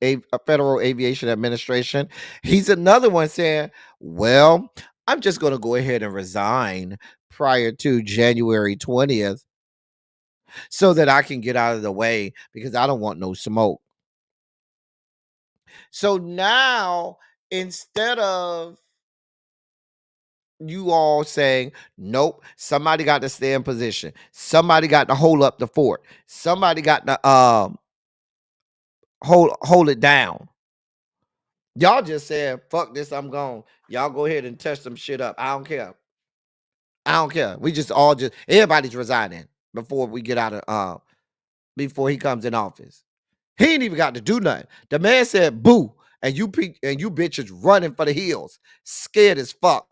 Federal Aviation Administration. He's another one saying, well, I'm just going to go ahead and resign prior to January 20th so that I can get out of the way because I don't want no smoke. So now, instead of you all saying, nope, somebody got to stay in position, somebody got to hold up the fort, somebody got to hold it down. Y'all just said, fuck this, I'm gone. Y'all go ahead and touch some shit up. I don't care. I don't care. We just everybody's resigning before we get out of before he comes in office. He ain't even got to do nothing. The man said boo, and you bitches running for the hills, scared as fuck.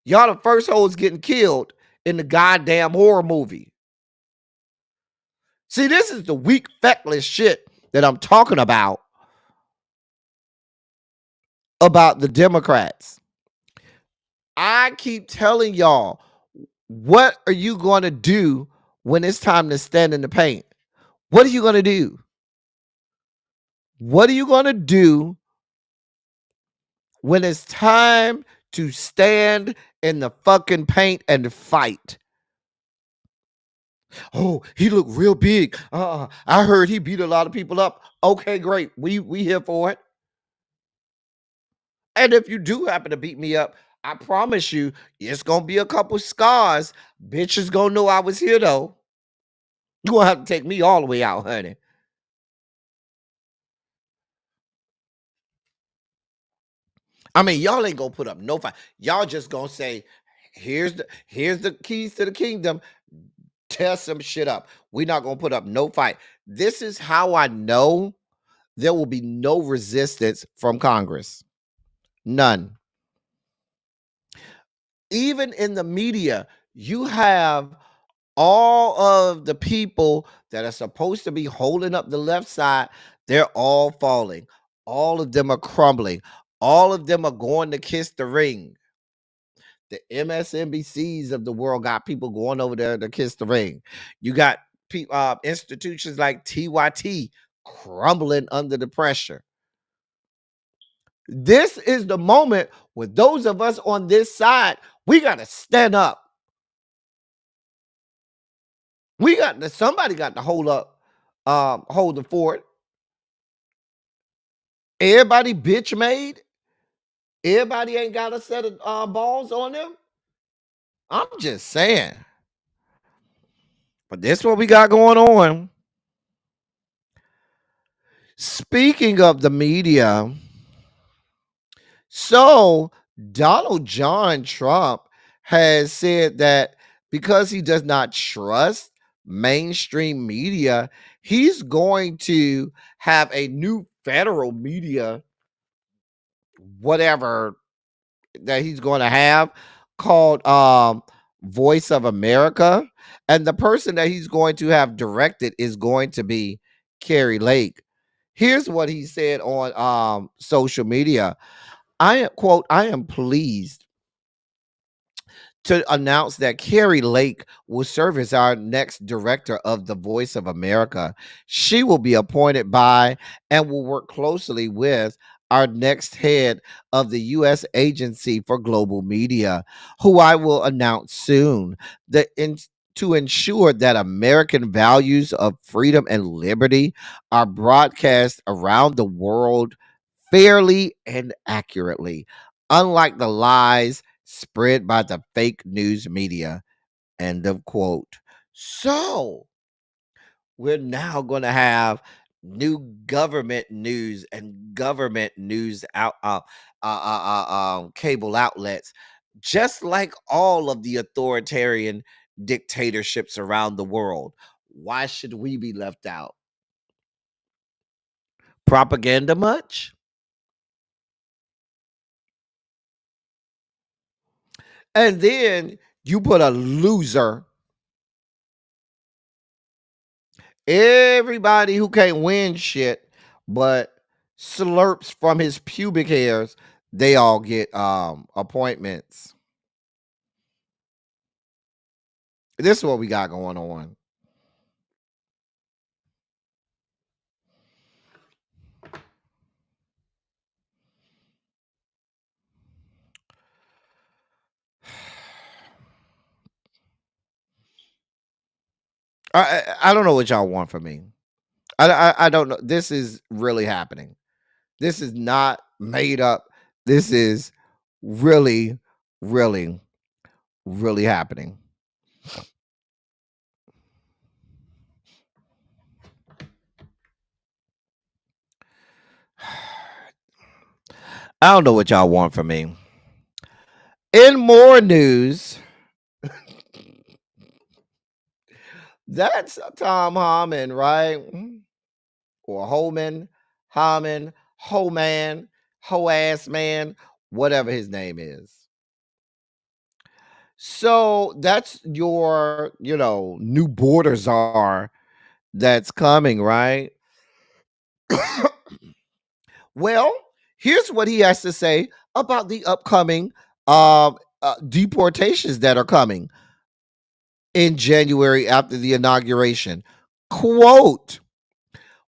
Y'all the first hoes getting killed in the goddamn horror movie. See, this is the weak, feckless shit that I'm talking about the Democrats. I keep telling y'all, what are you going to do when it's time to stand in the paint? What are you going to do? What are you going to do when it's time to stand in the fucking paint and fight? Oh, he looked real big. I heard he beat a lot of people up. Okay, great. We here for it. And if you do happen to beat me up, I promise you, it's gonna be a couple scars. Bitches gonna know I was here though. You gonna have to take me all the way out, honey. I mean, y'all ain't gonna put up no fight. Y'all just gonna say, here's the keys to the kingdom. Tear some shit up. We're not gonna put up no fight. This is how I know there will be no resistance from Congress. None. Even in the media, you have all of the people that are supposed to be holding up the left side, they're all falling. All of them are crumbling. All of them are going to kiss the ring. The MSNBCs of the world got people going over there to kiss the ring. You got institutions like TYT crumbling under the pressure. This is the moment where those of us on this side, we got to stand up. Somebody got to hold the fort. Everybody bitch made. Everybody ain't got a set of balls on them. I'm just saying. But this is what we got going on. Speaking of the media, so Donald John Trump has said that because he does not trust mainstream media, he's going to have a new federal media, whatever that he's going to have, called Voice of America. And the person that he's going to have directed is going to be Carrie Lake. Here's what he said on social media. I am pleased to announce that Carrie Lake will serve as our next director of the Voice of America. She will be appointed by and will work closely with our next head of the U.S. Agency for Global Media, who I will announce soon, to ensure that American values of freedom and liberty are broadcast around the world fairly and accurately, unlike the lies spread by the fake news media. End of quote. So we're now going to have new government news and government news cable outlets, just like all of the authoritarian dictatorships around the world. Why should we be left out? Propaganda much? And then you put a loser. Everybody who can't win shit but slurps from his pubic hairs, they all get appointments. This is what we got going on. I don't know what y'all want from me. I don't know. This is really happening. This is not made up. This is really, really, really happening. I don't know what y'all want from me. In more news, that's Tom Harmon, right? Or Holman, Harmon, Homan, Ho-ass man, whatever his name is. So that's your, new border czar that's coming, right? Well, here's what he has to say about the upcoming deportations that are coming in January after the inauguration. Quote,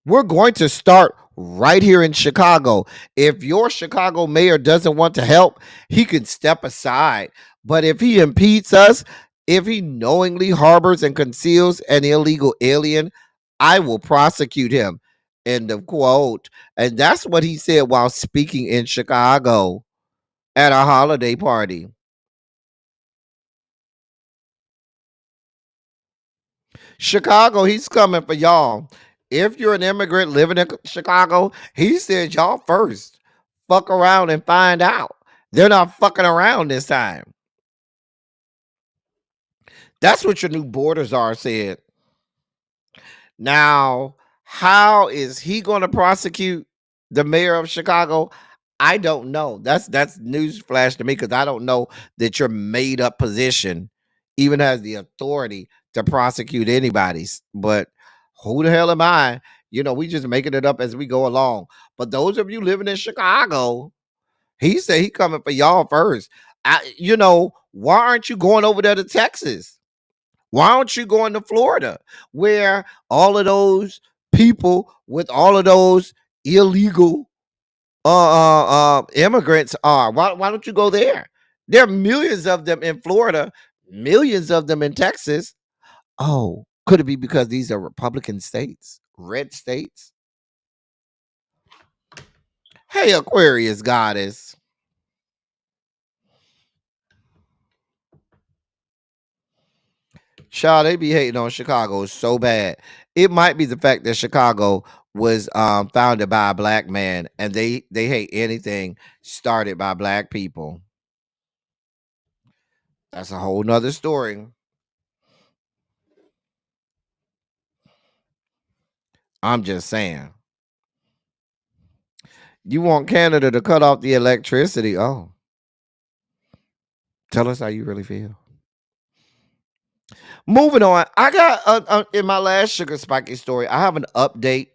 we're going to start right here in Chicago. If your Chicago mayor doesn't want to help, he can step aside. But if he impedes us, if he knowingly harbors and conceals an illegal alien, I will prosecute him. End of quote. And that's what he said while speaking in Chicago at a holiday party. Chicago, he's coming for y'all. If you're an immigrant living in Chicago, he said y'all first. Fuck around and find out. They're not fucking around this time. That's what your new border czar said. Now, how is he going to prosecute the mayor of Chicago? I don't know. That's news flash to me because I don't know that your made up position even has the authority to prosecute anybody's. But who the hell am I? You know, we just making it up as we go along. But those of you living in Chicago, he said he coming for y'all first. You know, why aren't you going over there to Texas? Why aren't you going to Florida, where all of those people with all of those illegal immigrants are? Why don't you go there? There are millions of them in Florida, millions of them in Texas. Oh, could it be because these are Republican states, red states? Hey, Aquarius goddess. Child, they be hating on Chicago so bad. It might be the fact that Chicago was founded by a black man, and they hate anything started by black people. That's a whole nother story. I'm just saying. You want Canada to cut off the electricity? Oh, tell us how you really feel. Moving on, I got in my last sugar spiky story. I have an update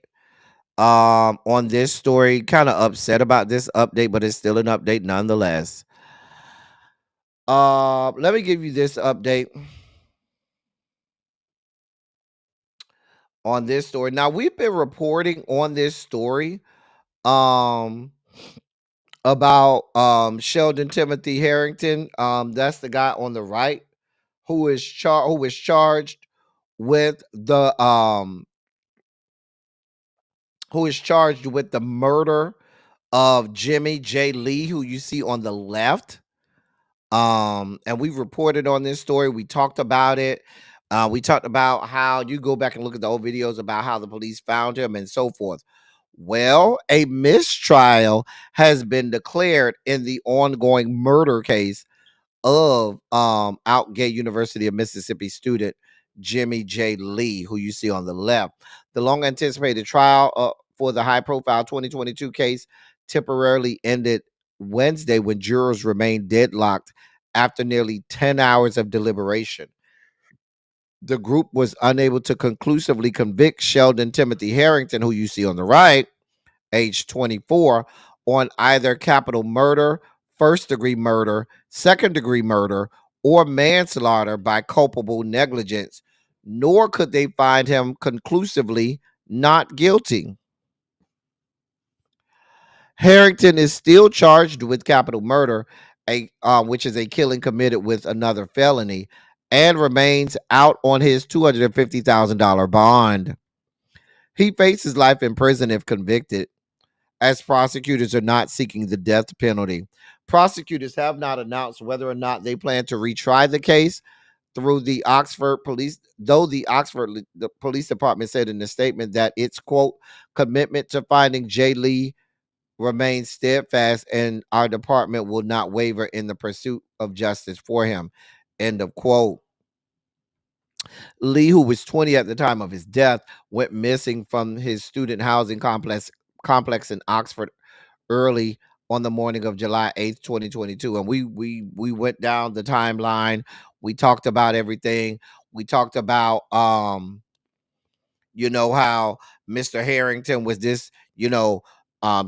on this story. Kind of upset about this update, but it's still an update nonetheless. Let me give you this update on this story. Now we've been reporting on this story um about Sheldon Timothy Harrington. That's the guy on the right who is charged with the murder of Jimmy J. Lee, who you see on the left. And we reported on this story. We talked about it. We talked about how you go back and look at the old videos about how the police found him and so forth. Well, a mistrial has been declared in the ongoing murder case of Outgate University of Mississippi student Jimmy J. Lee, who you see on the left. The long anticipated trial for the high profile 2022 case temporarily ended Wednesday when jurors remained deadlocked after nearly 10 hours of deliberation. The group was unable to conclusively convict Sheldon Timothy Harrington, who you see on the right, age 24, on either capital murder, first degree murder, second degree murder, or manslaughter by culpable negligence, nor could they find him conclusively not guilty. Harrington is still charged with capital murder, which is a killing committed with another felony, and remains out on his $250,000 bond. He faces life in prison if convicted, as prosecutors are not seeking the death penalty. Prosecutors have not announced whether or not they plan to retry the case through the Oxford police, though the police department said in a statement that its quote commitment to finding Jay Lee remains steadfast and our department will not waver in the pursuit of justice for him. End of quote. Lee, who was 20 at the time of his death, went missing from his student housing complex in Oxford early on the morning of July 8th, 2022. And we went down the timeline. We talked about everything. We talked about how Mr. Harrington was this,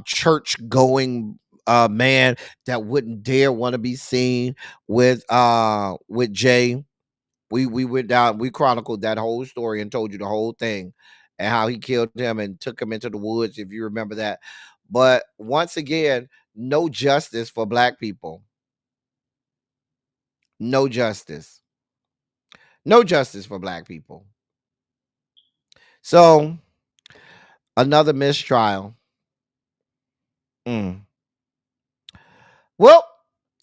church going man that wouldn't dare want to be seen with Jay. We went down, we chronicled that whole story and told you the whole thing and how he killed him and took him into the woods, if you remember that. But once again, no justice for black people. No justice. No justice for black people. So, another mistrial. Well,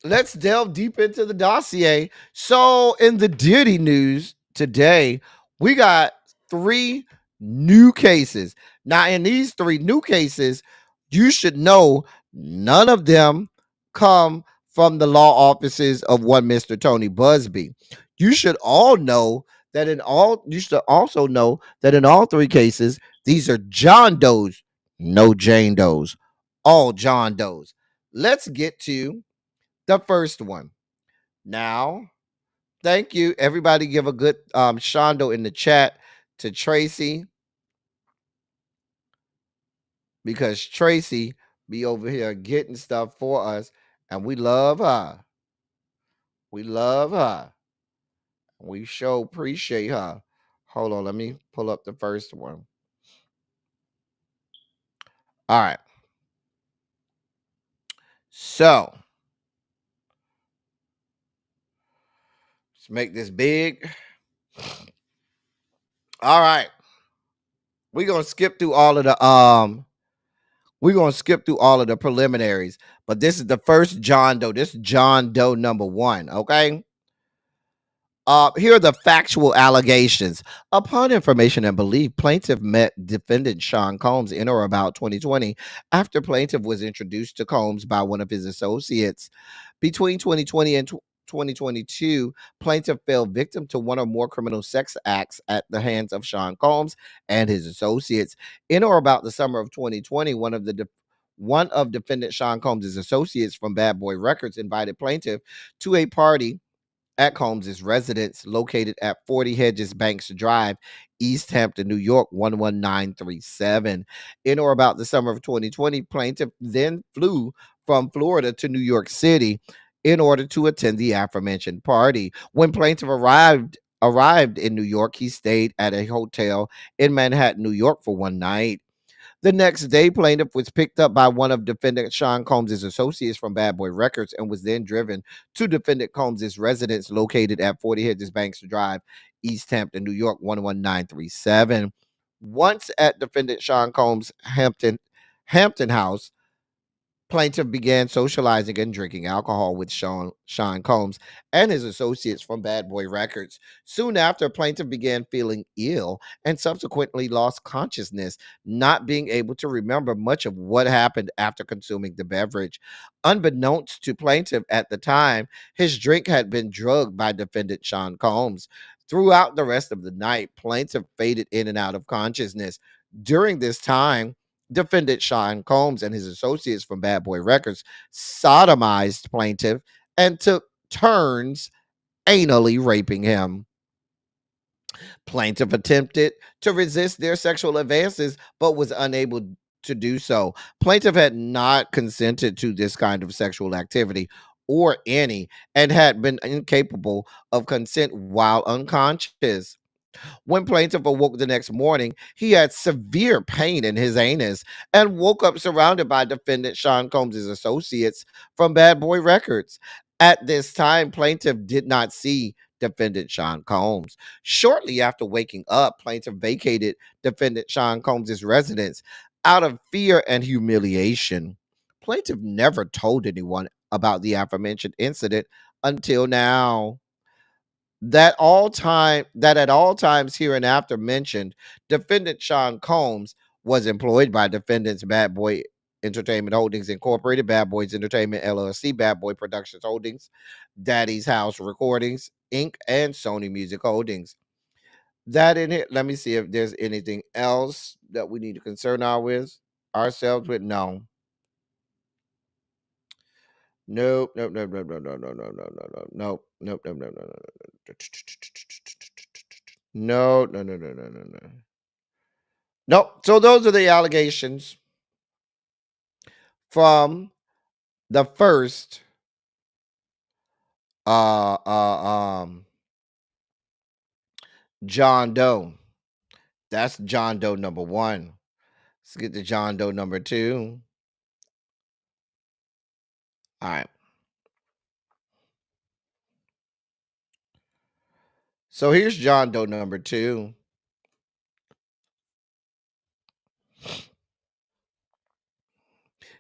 let's delve deep into the dossier. So, in the Diddy news today, we got 3 new cases. Now, in these 3 new cases, you should know none of them come from the law offices of one Mr. Tony Busby. You should also know that in all 3 cases, these are John Does, no Jane Does, all John Does. let's get to the first one. Now, thank you. Everybody give a good shondo in the chat to Tracy, because Tracy be over here getting stuff for us, and we love her. We love her. We sure appreciate her. Hold on, let me pull up the first one. All right. So, let's make this big. All right. We're going to skip through all of the preliminaries, but this is the first John Doe. This is John Doe number 1, okay? Here are the factual allegations. Upon information and belief, plaintiff met defendant Sean Combs in or about 2020 after plaintiff was introduced to Combs by one of his associates. Between 2020 and 2022, plaintiff fell victim to one or more criminal sex acts at the hands of Sean Combs and his associates. In or about the summer of 2020, one of defendant Sean Combs' associates from Bad Boy Records invited plaintiff to a party at Combs' residence located at 40 Hedges Banks Drive, East Hampton, New York, 11937. In or about the summer of 2020, plaintiff then flew from Florida to New York City in order to attend the aforementioned party. When plaintiff arrived in New York, he stayed at a hotel in Manhattan, New York for one night. The next day, plaintiff was picked up by one of defendant Sean Combs' associates from Bad Boy Records and was then driven to defendant Combs' residence located at 40 Hedges Banks Drive, East Hampton, New York, 11937. Once at defendant Sean Combs' Hampton house, plaintiff began socializing and drinking alcohol with Sean Combs and his associates from Bad Boy Records. Soon after, plaintiff began feeling ill and subsequently lost consciousness, not being able to remember much of what happened after consuming the beverage. Unbeknownst to plaintiff at the time, his drink had been drugged by defendant Sean Combs. Throughout the rest of the night, plaintiff faded in and out of consciousness. During this time, defendant Sean Combs and his associates from Bad Boy Records sodomized plaintiff and took turns anally raping him. Plaintiff attempted to resist their sexual advances, but was unable to do so. Plaintiff had not consented to this kind of sexual activity or any, and had been incapable of consent while unconscious. When plaintiff awoke the next morning, he had severe pain in his anus and woke up surrounded by defendant Sean Combs' associates from Bad Boy Records. At this time, plaintiff did not see defendant Sean Combs. Shortly after waking up, plaintiff vacated defendant Sean Combs' residence out of fear and humiliation. Plaintiff never told anyone about the aforementioned incident until now. That at all times hereinafter mentioned, defendant Sean Combs was employed by defendants Bad Boy Entertainment Holdings Incorporated, Bad Boys Entertainment LLC, Bad Boy Productions Holdings, Daddy's House Recordings Inc., and Sony Music Holdings. That in it. Let me see if there's anything else that we need to concern ourselves with. No. Nope. Nope. Nope. Nope. Nope. Nope. Nope. Nope. Nope. Nope. Nope. Nope. Nope. Nope. Nope. No, no, no, no, no, no, no. Nope. So those are the allegations from the first John Doe. That's John Doe number 1. Let's get to John Doe number 2. All right. So here's John Doe number 2.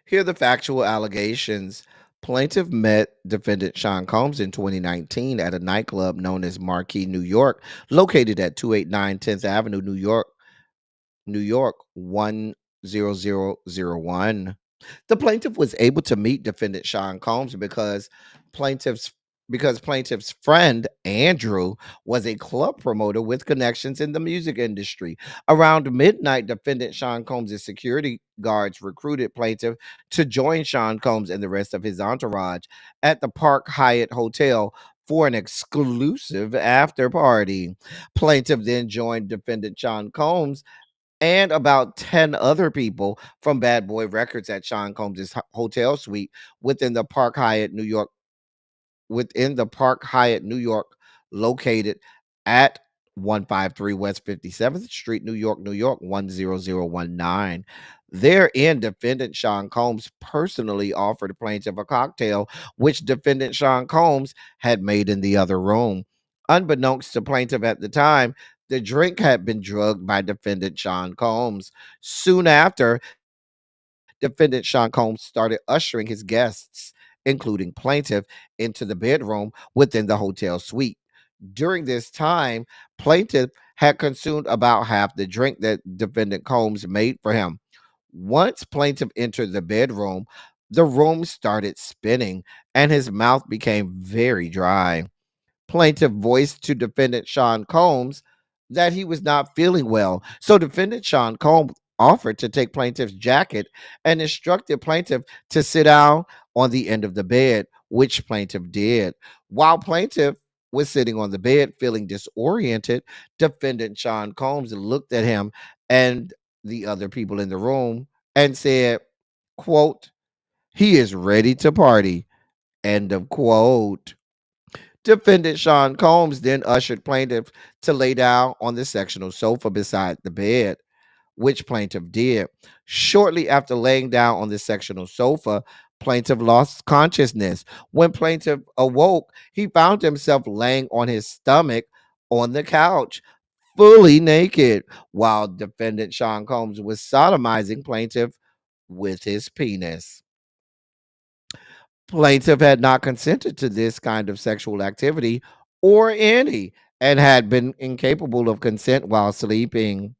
Here are the factual allegations. Plaintiff met defendant Sean Combs in 2019 at a nightclub known as Marquee, New York, located at 289 10th Avenue, New York, 10001. The plaintiff was able to meet defendant Sean Combs because plaintiff's because plaintiff's friend Andrew was a club promoter with connections in the music industry. Around midnight, defendant Sean Combs' security guards recruited plaintiff to join Sean Combs and the rest of his entourage at the Park Hyatt Hotel for an exclusive after party. Plaintiff then joined defendant Sean Combs and about 10 other people from Bad Boy Records at Sean Combs' hotel suite within the Park Hyatt, New York New York, located at 153 West 57th Street, New York, New York, 10019. Therein, defendant Sean Combs personally offered plaintiff a cocktail, which defendant Sean Combs had made in the other room. Unbeknownst to plaintiff at the time, the drink had been drugged by defendant Sean Combs. Soon after, defendant Sean Combs started ushering his guests, including plaintiff, into the bedroom within the hotel suite. During this time, plaintiff had consumed about half the drink that defendant Combs made for him. Once plaintiff entered the bedroom, the room started spinning and his mouth became very dry. Plaintiff voiced to defendant Sean Combs that he was not feeling well. So defendant Sean Combs offered to take plaintiff's jacket and instructed plaintiff to sit down on the end of the bed, which plaintiff did. While plaintiff was sitting on the bed feeling disoriented, defendant Sean Combs looked at him and the other people in the room and said, quote, "He is ready to party." End of quote. Defendant Sean Combs then ushered plaintiff to lay down on the sectional sofa beside the bed, which plaintiff did. Shortly after laying down on the sectional sofa, plaintiff lost consciousness. When plaintiff awoke, he found himself laying on his stomach on the couch, fully naked, while defendant Sean Combs was sodomizing plaintiff with his penis. Plaintiff had not consented to this kind of sexual activity or any and had been incapable of consent while sleeping.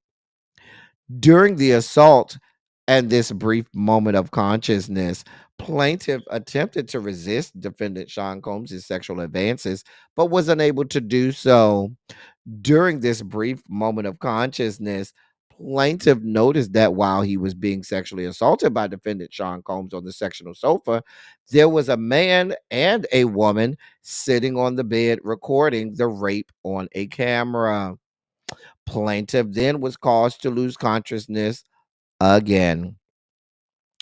During the assault and this brief moment of consciousness, plaintiff attempted to resist defendant Sean Combs' sexual advances, but was unable to do so. During this brief moment of consciousness, plaintiff noticed that while he was being sexually assaulted by defendant Sean Combs on the sectional sofa, there was a man and a woman sitting on the bed recording the rape on a camera. Plaintiff then was caused to lose consciousness again.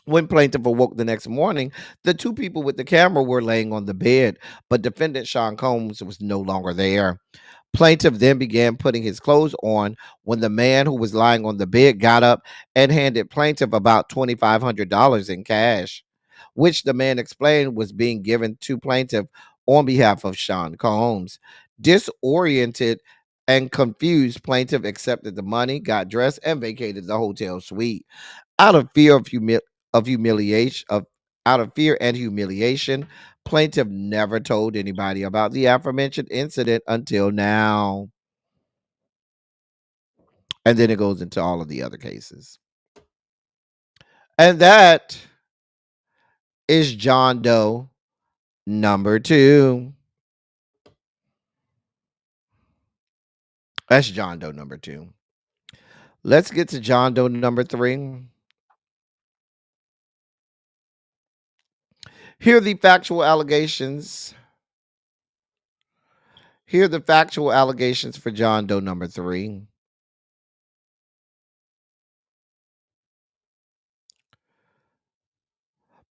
When plaintiff awoke the next morning, the two people with the camera were laying on the bed, but defendant Sean Combs was no longer there. Plaintiff then began putting his clothes on when the man who was lying on the bed got up and handed plaintiff about $2,500 in cash, which the man explained was being given to plaintiff on behalf of Sean Combs. Disoriented and confused, plaintiff accepted the money, got dressed, and vacated the hotel suite. Out of fear of humiliation of out of fear and humiliation, plaintiff never told anybody about the aforementioned incident until now. And then it goes into all of the other cases. And that is John Doe number 2. That's John Doe number 2. Let's get to John Doe number 3. Here are the factual allegations. Here are the factual allegations for John Doe number 3.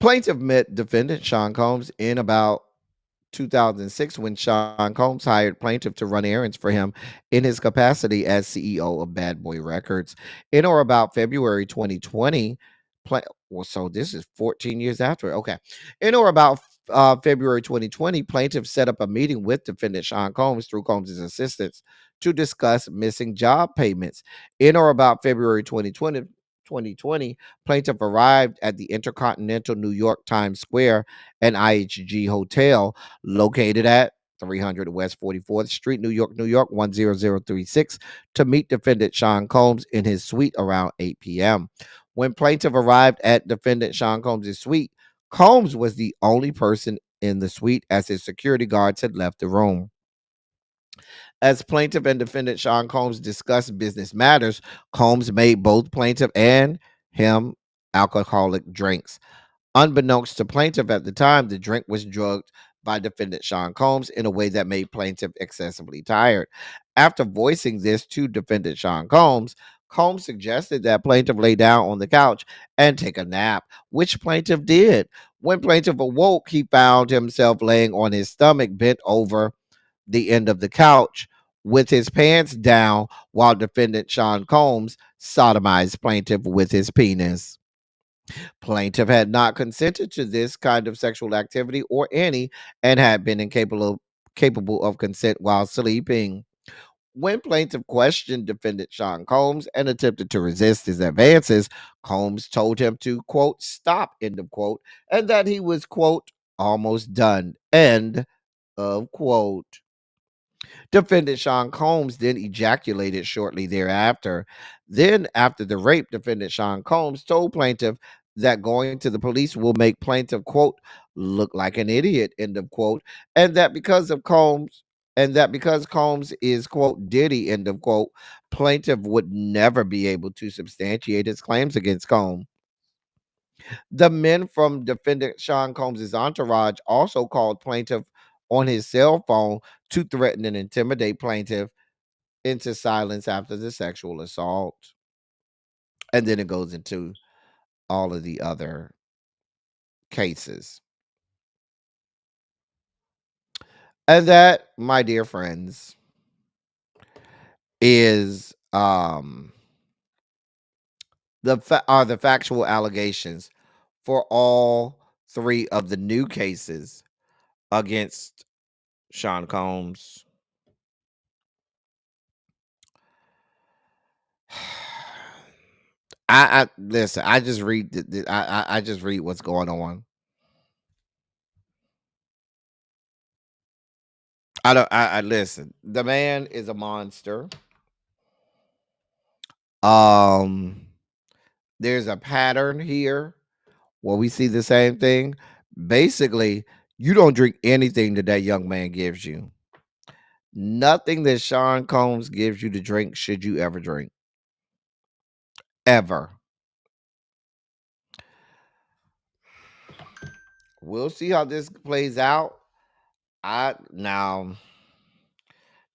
Plaintiff met defendant Sean Combs in about 2006 when Sean Combs hired plaintiff to run errands for him in his capacity as CEO of Bad Boy Records. In or about February 2020, so this is 14 years after. Okay. In or about February 2020, plaintiff set up a meeting with defendant Sean Combs through Combs' assistants to discuss missing job payments. In or about February 2020, plaintiff arrived at the Intercontinental New York Times Square and IHG Hotel located at 300 West 44th Street, New York, New York, 10036 to meet defendant Sean Combs in his suite around 8 p.m. When plaintiff arrived at defendant Sean Combs' suite, Combs was the only person in the suite as his security guards had left the room. As plaintiff and defendant Sean Combs discussed business matters, Combs made both plaintiff and him alcoholic drinks. Unbeknownst to plaintiff at the time, the drink was drugged by defendant Sean Combs in a way that made plaintiff excessively tired. After voicing this to defendant Sean Combs, Combs suggested that plaintiff lay down on the couch and take a nap, which plaintiff did. When plaintiff awoke, he found himself laying on his stomach, bent over the end of the couch with his pants down, while defendant Sean Combs sodomized plaintiff with his penis. Plaintiff had not consented to this kind of sexual activity or any, and had been capable of consent while sleeping. When plaintiff questioned defendant Sean Combs and attempted to resist his advances, Combs told him to, quote, stop, end of quote, and that he was, quote, almost done, end of quote. Defendant Sean Combs then ejaculated shortly thereafter. Then, after the rape, defendant Sean Combs told plaintiff that going to the police will make plaintiff, quote, look like an idiot, end of quote, and that because Combs is, quote, Diddy, end of quote, plaintiff would never be able to substantiate his claims against Combs. The men from defendant Sean Combs' entourage also called plaintiff on his cell phone to threaten and intimidate plaintiff into silence after the sexual assault. And then it goes into all of the other cases. And that, my dear friends, is the factual allegations for all three of the new cases against Sean Combs. I listen. I just read. I just read what's going on. I don't. I listen. The man is a monster. There's a pattern here where we see the same thing. Basically, you don't drink anything that that young man gives you. Nothing that Sean Combs gives you to drink should you ever drink. Ever. We'll see how this plays out. Now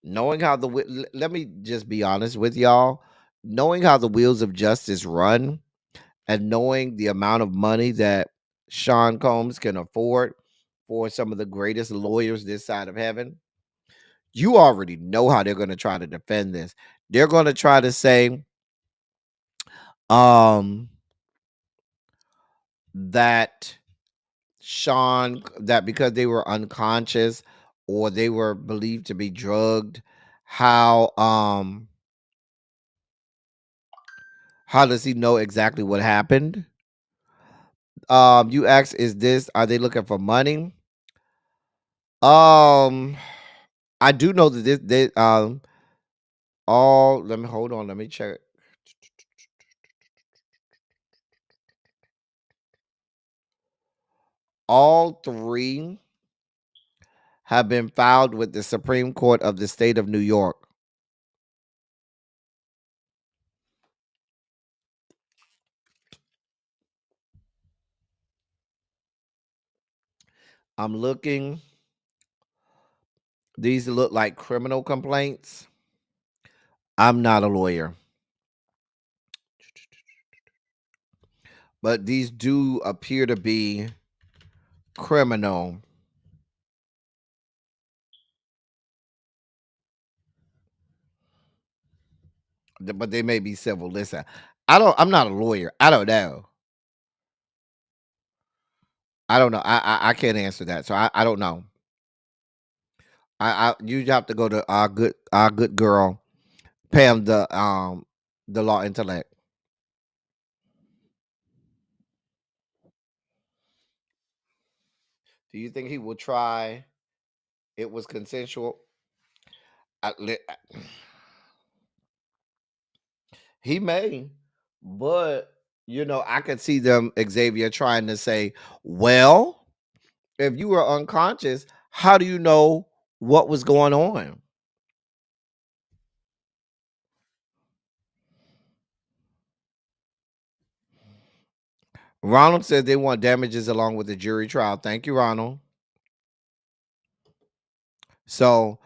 knowing how let me just be honest with y'all. Knowing how the wheels of justice run and knowing the amount of money that Sean Combs can afford for some of the greatest lawyers this side of heaven, you already know how they're going to try to defend this. They're going to try to say that that because they were unconscious or they were believed to be drugged, how does he know exactly what happened? You ask, are they looking for money? I do know that let me hold on, let me check. All three have been filed with the Supreme Court of the state of New York. I'm looking. These look like criminal complaints. I'm not a lawyer, but these do appear to be criminal. But they may be civil. Listen, I'm not a lawyer. I don't know. I don't know. I can't answer that. So I don't know. You have to go to our good girl, Pam, the law intellect. Do you think he will try? It was consensual. He may, but I could see them, Xavier, trying to say, well, If you were unconscious, how do you know what was going on? Ronald said they want damages along with the jury trial. Thank you, Ronald. So,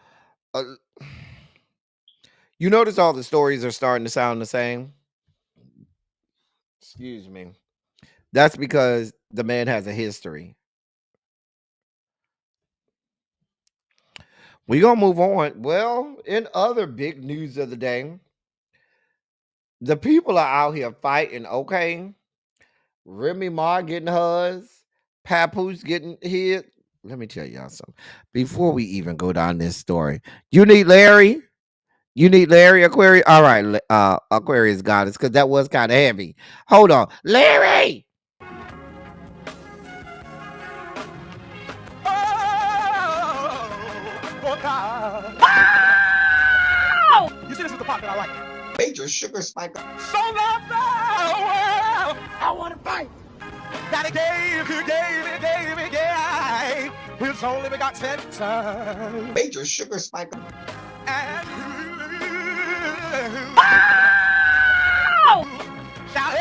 uh, you notice all the stories are starting to sound the same? Excuse me. That's because the man has a history. We're going to move on. Well, in other big news of the day, the people are out here fighting, okay? Remy Ma getting hers, Papoose getting hit. Let me tell y'all something. Before we even go down this story, you need Larry? You need Larry Aquarius? All right, Aquarius goddess, because that was kind of heavy. Hold on. Larry! Oh, God. You see, this is the part that I like. Major sugar spike. So loved the world, I want to fight. That he gave his only begotten son. Major sugar spike. And shall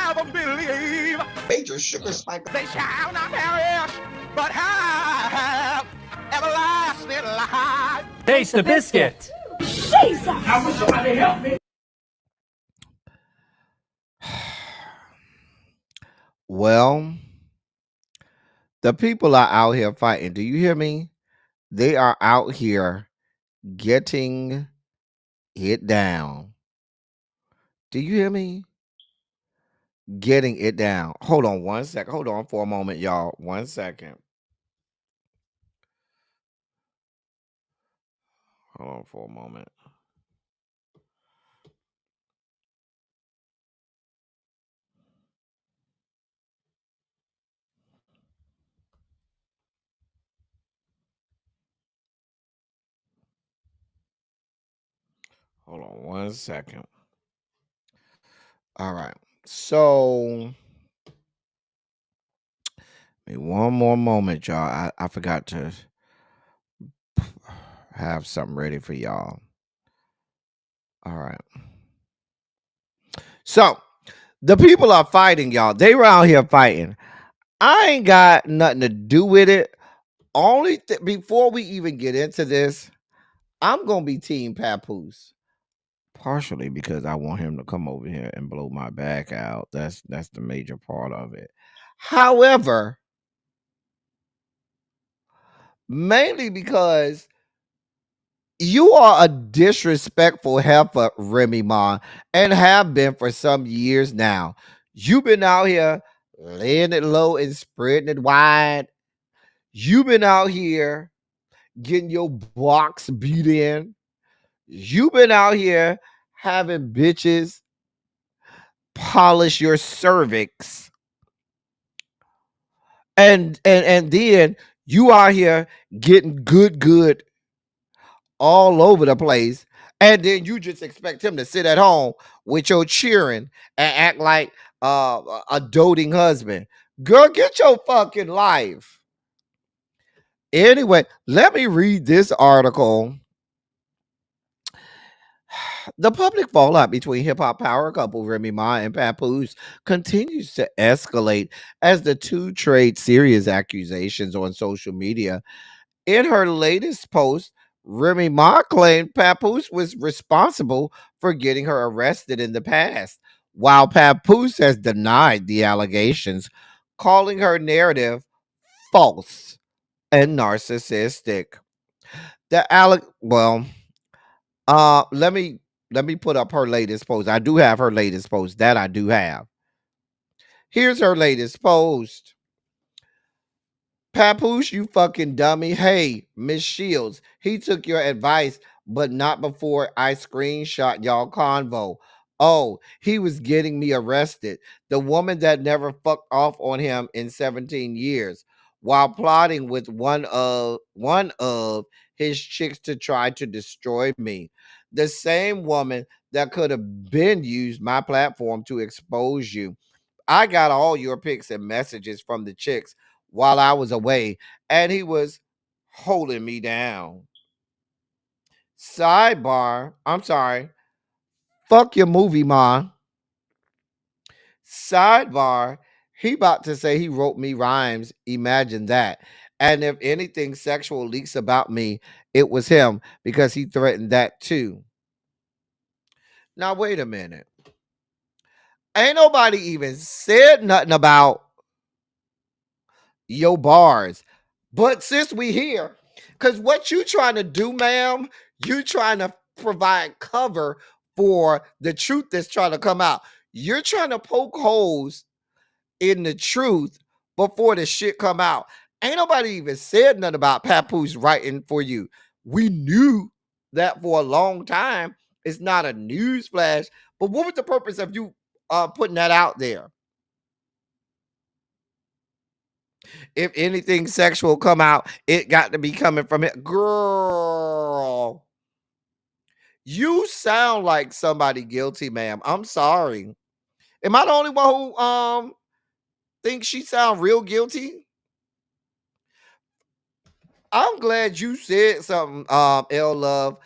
ever believe Major sugar spike. they shall not perish, but have everlasting life. Taste the biscuit. Jesus! I wish somebody help me. Well, the people are out here fighting. Do you hear me? They are out here getting it down. Do you hear me? Getting it down. Hold on one second. Hold on for a moment, y'all. 1 second. Hold on for a moment. Hold on 1 second. All right. So, one more moment, y'all. I forgot to have something ready for y'all. All right. So, the people are fighting, y'all. They were out here fighting. I ain't got nothing to do with it. Before we even get into this, I'm gonna be Team Papoose. Partially because I want him to come over here and blow my back out. That's the major part of it. However, mainly because you are a disrespectful heifer, Remy Ma, and have been for some years now. You've been out here laying it low and spreading it wide. You've been out here getting your box beat in. You've been out here having bitches polish your cervix. And then you out here getting good all over the place. And then you just expect him to sit at home with your cheering and act like a doting husband. Girl, get your fucking life. Anyway, let me read this article. The public fallout between hip hop power couple Remy Ma and Papoose continues to escalate as the two trade serious accusations on social media. In her latest post, Remy Ma claimed Papoose was responsible for getting her arrested in the past, while Papoose has denied the allegations, calling her narrative false and narcissistic. Let me put up her latest post. I do have her latest post. That I do have. Here's her latest post. Papoose, you fucking dummy. Hey, Miss Shields, he took your advice, but not before I screenshot y'all convo. Oh, he was getting me arrested. The woman that never fucked off on him in 17 years while plotting with one of his chicks to try to destroy me. The same woman that could have been used my platform to expose you. I got all your pics and messages from the chicks while I was away, and he was holding me down. Sidebar, I'm sorry. Fuck your movie, ma. Sidebar, he about to say he wrote me rhymes. Imagine that. And if anything sexual leaks about me, it was him because he threatened that too. Now, wait a minute. Ain't nobody even said nothing about your bars. But since we here, because what you trying to do, ma'am, you trying to provide cover for the truth that's trying to come out. You're trying to poke holes in the truth before the shit come out. Ain't nobody even said nothing about Papoose writing for you. We knew that for a long time. It's not a news flash. But what was the purpose of you putting that out there? If anything sexual come out, it got to be coming from it. Girl, you sound like somebody guilty, ma'am. I'm sorry. Am I the only one who thinks she sound real guilty? I'm glad you said something, L Love.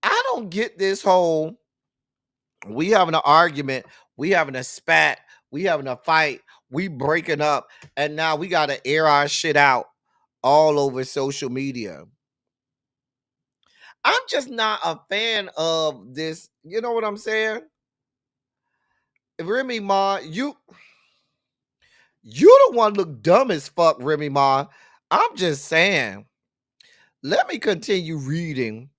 I don't get this whole we having an argument, we having a spat, we having a fight, we breaking up, and now we gotta air our shit out all over social media. I'm just not a fan of this. You know what I'm saying? Remy Ma, you the one look dumb as fuck, Remy Ma. I'm just saying. Let me continue reading.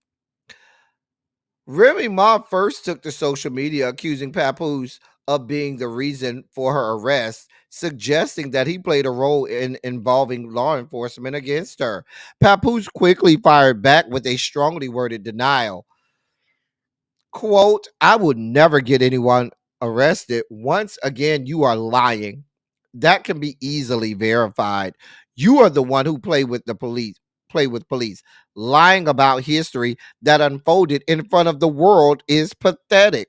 Remy Ma first took to social media accusing Papoose of being the reason for her arrest, suggesting that he played a role in involving law enforcement against her. Papoose quickly fired back with a strongly worded denial. Quote, I would never get anyone arrested. Once again, you are lying. That can be easily verified. You are the one who played with the police, Lying about history that unfolded in front of the world is pathetic.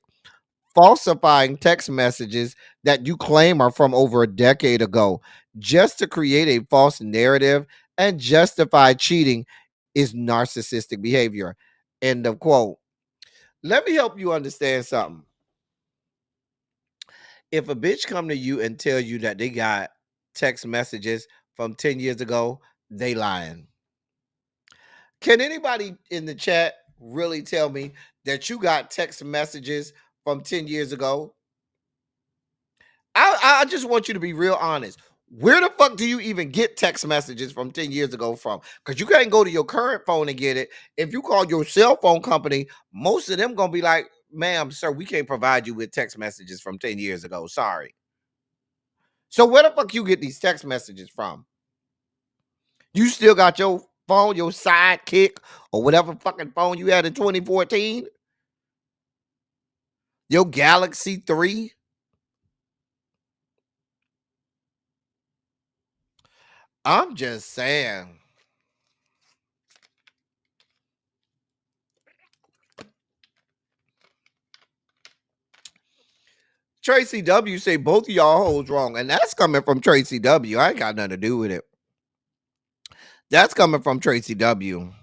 Falsifying text messages that you claim are from over a decade ago just to create a false narrative and justify cheating is narcissistic behavior. End of quote. Let me help you understand something. If a bitch come to you and tell you that they got text messages from 10 years ago, they lying. Can anybody in the chat really tell me that you got text messages from 10 years ago? I just want you to be real honest. Where the fuck do you even get text messages from 10 years ago from? Because you can't go to your current phone and get it. If you call your cell phone company, most of them gonna be like, ma'am, sir, we can't provide you with text messages from 10 years ago. Sorry. So where the fuck you get these text messages from? You still got your phone, your sidekick, or whatever fucking phone you had in 2014? Your Galaxy 3? I'm just saying. Tracy W say both of y'all hoes wrong, and that's coming from Tracy W. I ain't got nothing to do with it. That's coming from Tracy W.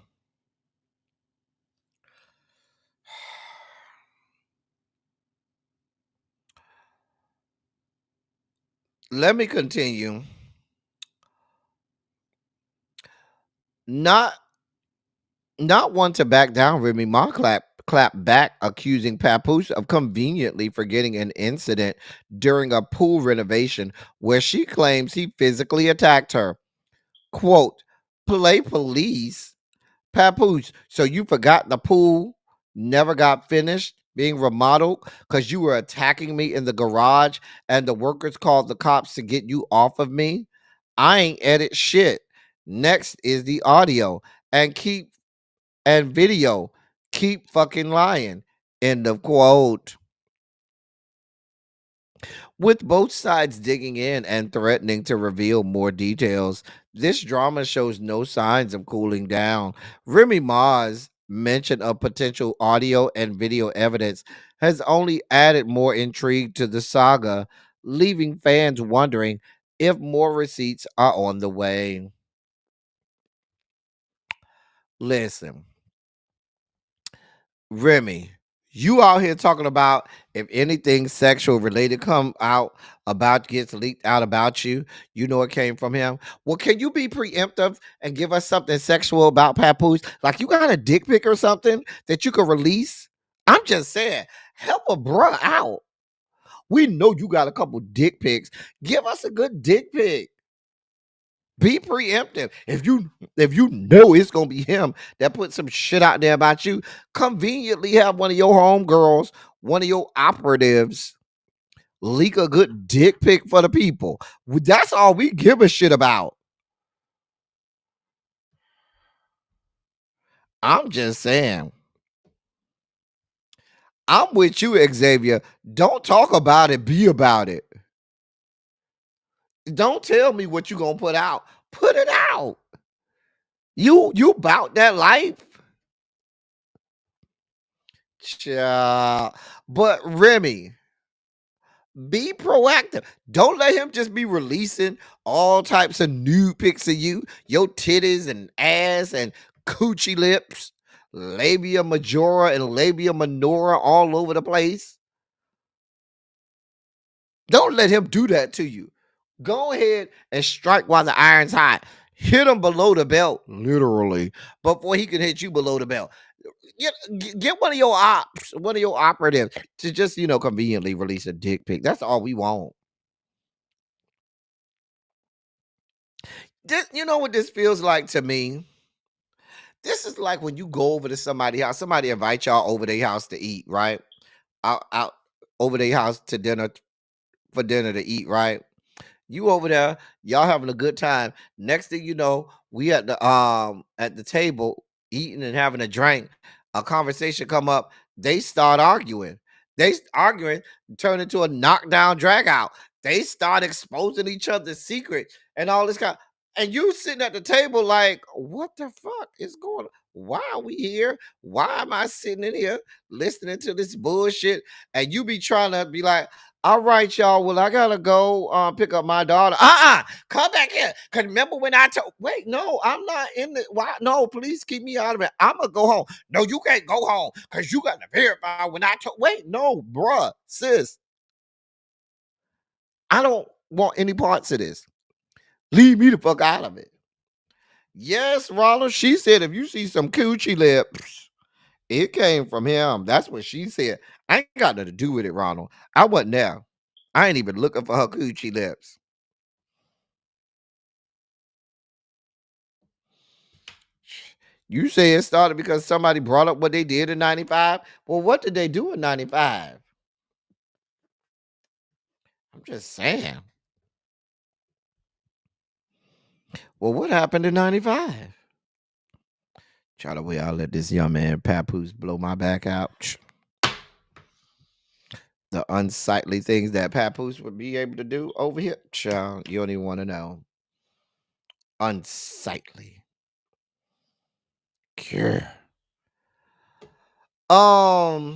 Let me continue. Not one to back down. Remy Ma clap back, accusing Papoose of conveniently forgetting an incident during a pool renovation where she claims he physically attacked her. Quote, play police. Papoose, so you forgot the pool never got finished being remodeled because you were attacking me in the garage and the workers called the cops to get you off of me? I ain't edit shit. Next is the audio and video. Keep fucking lying. End of quote. With both sides digging in and threatening to reveal more details, this drama shows no signs of cooling down. Remy Ma's mention of potential audio and video evidence has only added more intrigue to the saga, leaving fans wondering if more receipts are on the way. Listen, Remy, you out here talking about if anything sexual related come out about gets leaked out about you, you know it came from him. Well, can you be preemptive and give us something sexual about Papoose? Like you got a dick pic or something that you could release? I'm just saying, help a bruh out. We know you got a couple dick pics. Give us a good dick pic. Be preemptive. If you know it's gonna be him that put some shit out there about you, conveniently have one of your homegirls, one of your operatives, leak a good dick pic for the people. That's all we give a shit about. I'm just saying. I'm with you, Xavier. Don't talk about it, be about it. Don't tell me what you gonna put out. Put it out. You about that life? Child. But Remy, be proactive. Don't let him just be releasing all types of nude pics of you, your titties and ass and coochie lips, labia majora and labia minora all over the place. Don't let him do that to you. Go ahead and strike while the iron's hot. Hit him below the belt, literally, before he can hit you below the belt. Get one of your ops, one of your operatives to just, conveniently release a dick pic. That's all we want. You know what this feels like to me? This is like when you go over to somebody's house, somebody invite y'all over their house to eat, right? Out over their house to dinner for dinner to eat, right? You over there, y'all having a good time. Next thing you know, we at the table eating and having a drink. A conversation come up. They start arguing. Arguing turn into a knockdown drag out. They start exposing each other's secrets and all this kind. And you sitting at the table like, what the fuck is going on? Why are we here? Why am I sitting in here listening to this bullshit? And you be trying to be like, all right, y'all. Well, I gotta go pick up my daughter. Come back here. Cause remember when I told wait, no, I'm not in the why no, please keep me out of it. I'm gonna go home. No, you can't go home because you got to verify when I told wait, no, bruh, sis. I don't want any parts of this. Leave me the fuck out of it. Yes, Ronald. She said if you see some coochie lips, it came from him. That's what she said. I ain't got nothing to do with it, Ronald. I wasn't there. I ain't even looking for her coochie lips. You say it started because somebody brought up what they did in 95. Well, what did they do in 95? I'm just saying. Well, what happened in 95? Try to wait, I'll let this young man Papoose blow my back out. The unsightly things that Papoose would be able to do over here. Child, you don't even want to know. Unsightly. Cure. I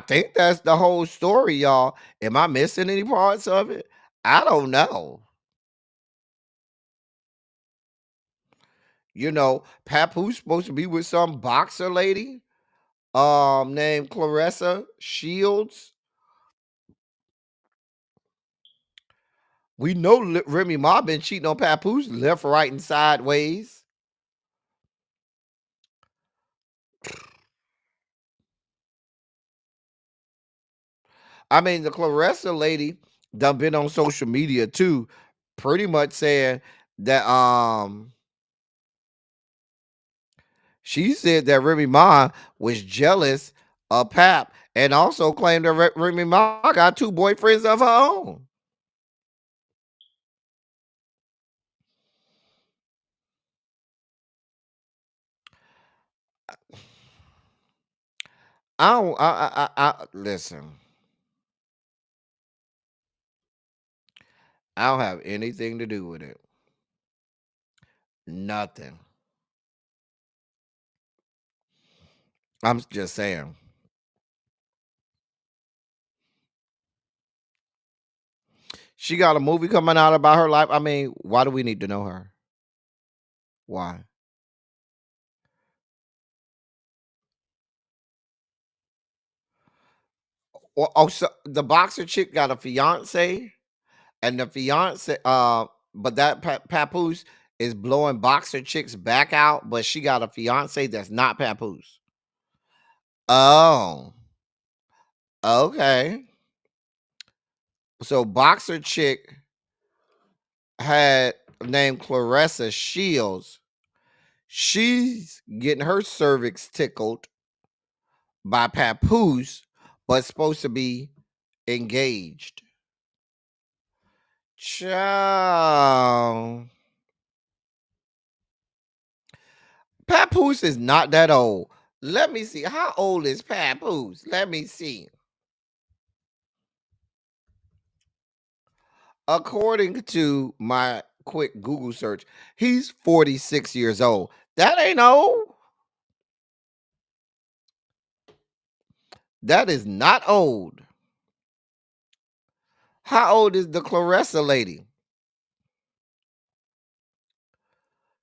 think that's the whole story, y'all. Am I missing any parts of it? I don't know. Papoose supposed to be with some boxer lady named Clarissa Shields. We know Remy Ma been cheating on Papoose left, right, and sideways. I mean, the Clarissa lady done been on social media too, pretty much saying that she said that Remy Ma was jealous of Pap and also claimed that Remy Ma got two boyfriends of her own. I don't. Listen. I don't have anything to do with it. Nothing. I'm just saying. She got a movie coming out about her life. I mean, why do we need to know her? Why? Oh, so the boxer chick got a fiance, and the fiance, but that Papoose is blowing boxer chicks back out, but she got a fiance that's not Papoose. Oh, okay. So boxer chick had named Clarissa Shields. She's getting her cervix tickled by Papoose, but supposed to be engaged. Child. Papoose is not that old. Let me see. How old is Papoose? Let me see. According to my quick Google search, he's 46 years old. That ain't old. That is not old. How old is the Clarissa lady?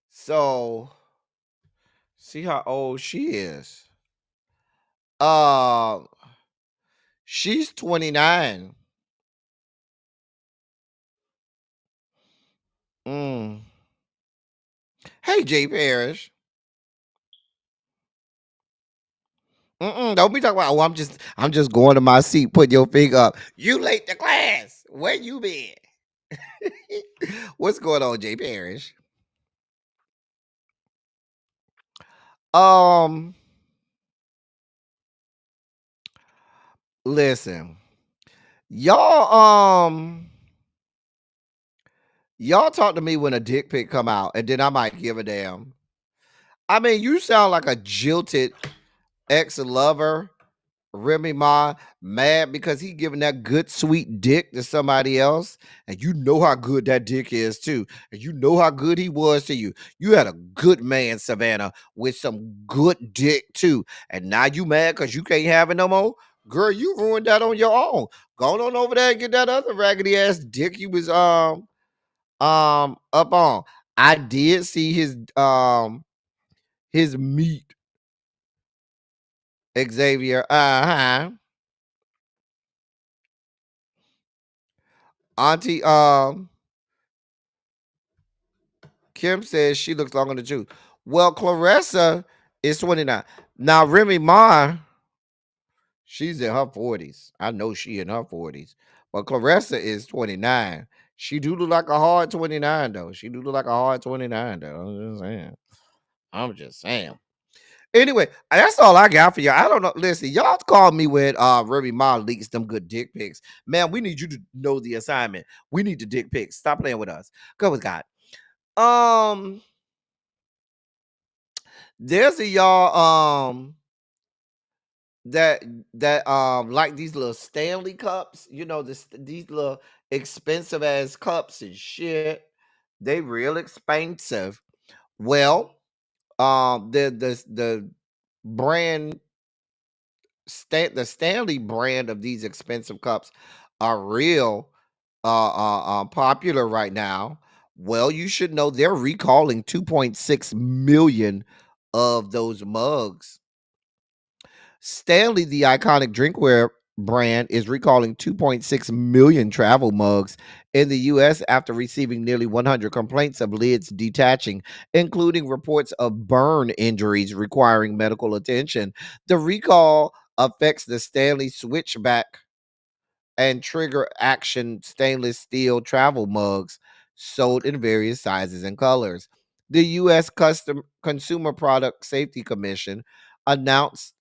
So, see how old she is. Uh, she's 29. Mm. Hey, Jay Parrish. Don't be talking about. Oh, I'm just going to my seat. Put your finger up. You late to class. Where you been? What's going on, Jay Parrish? Um, listen, y'all. Y'all talk to me when a dick pic come out, and then I might give a damn. I mean, you sound like a jilted ex-lover. Remy Ma mad because he giving that good sweet dick to somebody else, and you know how good that dick is too, and you know how good he was to you. You had a good man, Savannah, with some good dick too, and now you mad because you can't have it no more. Girl, you ruined that on your own. Go on over there and get that other raggedy ass dick you was up on. I did see his meat, Xavier. Auntie Kim says she looks longer than you. Well, Clarissa is 29. Now, Remy Ma, she's in her 40s. I know she in her 40s. But Clarissa is 29. She do look like a hard 29, though. She do look like a hard 29, though. I'm just saying. I'm just saying. Anyway, that's all I got for y'all. I don't know. Listen, y'all call me when Remy Ma leaks them good dick pics. Man, we need you to know the assignment. We need the dick pics. Stop playing with us. Go with God. There's a y'all that like these little Stanley cups, you know, these little expensive ass cups and shit. They real expensive. Well, the brand the Stanley brand of these expensive cups are real popular right now. Well, you should know they're recalling 2.6 million of those mugs. Stanley, the iconic drinkware brand, is recalling 2.6 million travel mugs in the U.S. after receiving nearly 100 complaints of lids detaching, including reports of burn injuries requiring medical attention. The recall affects the Stanley Switchback and Trigger Action stainless steel travel mugs sold in various sizes and colors. The U.S. Consumer Product Safety Commission announced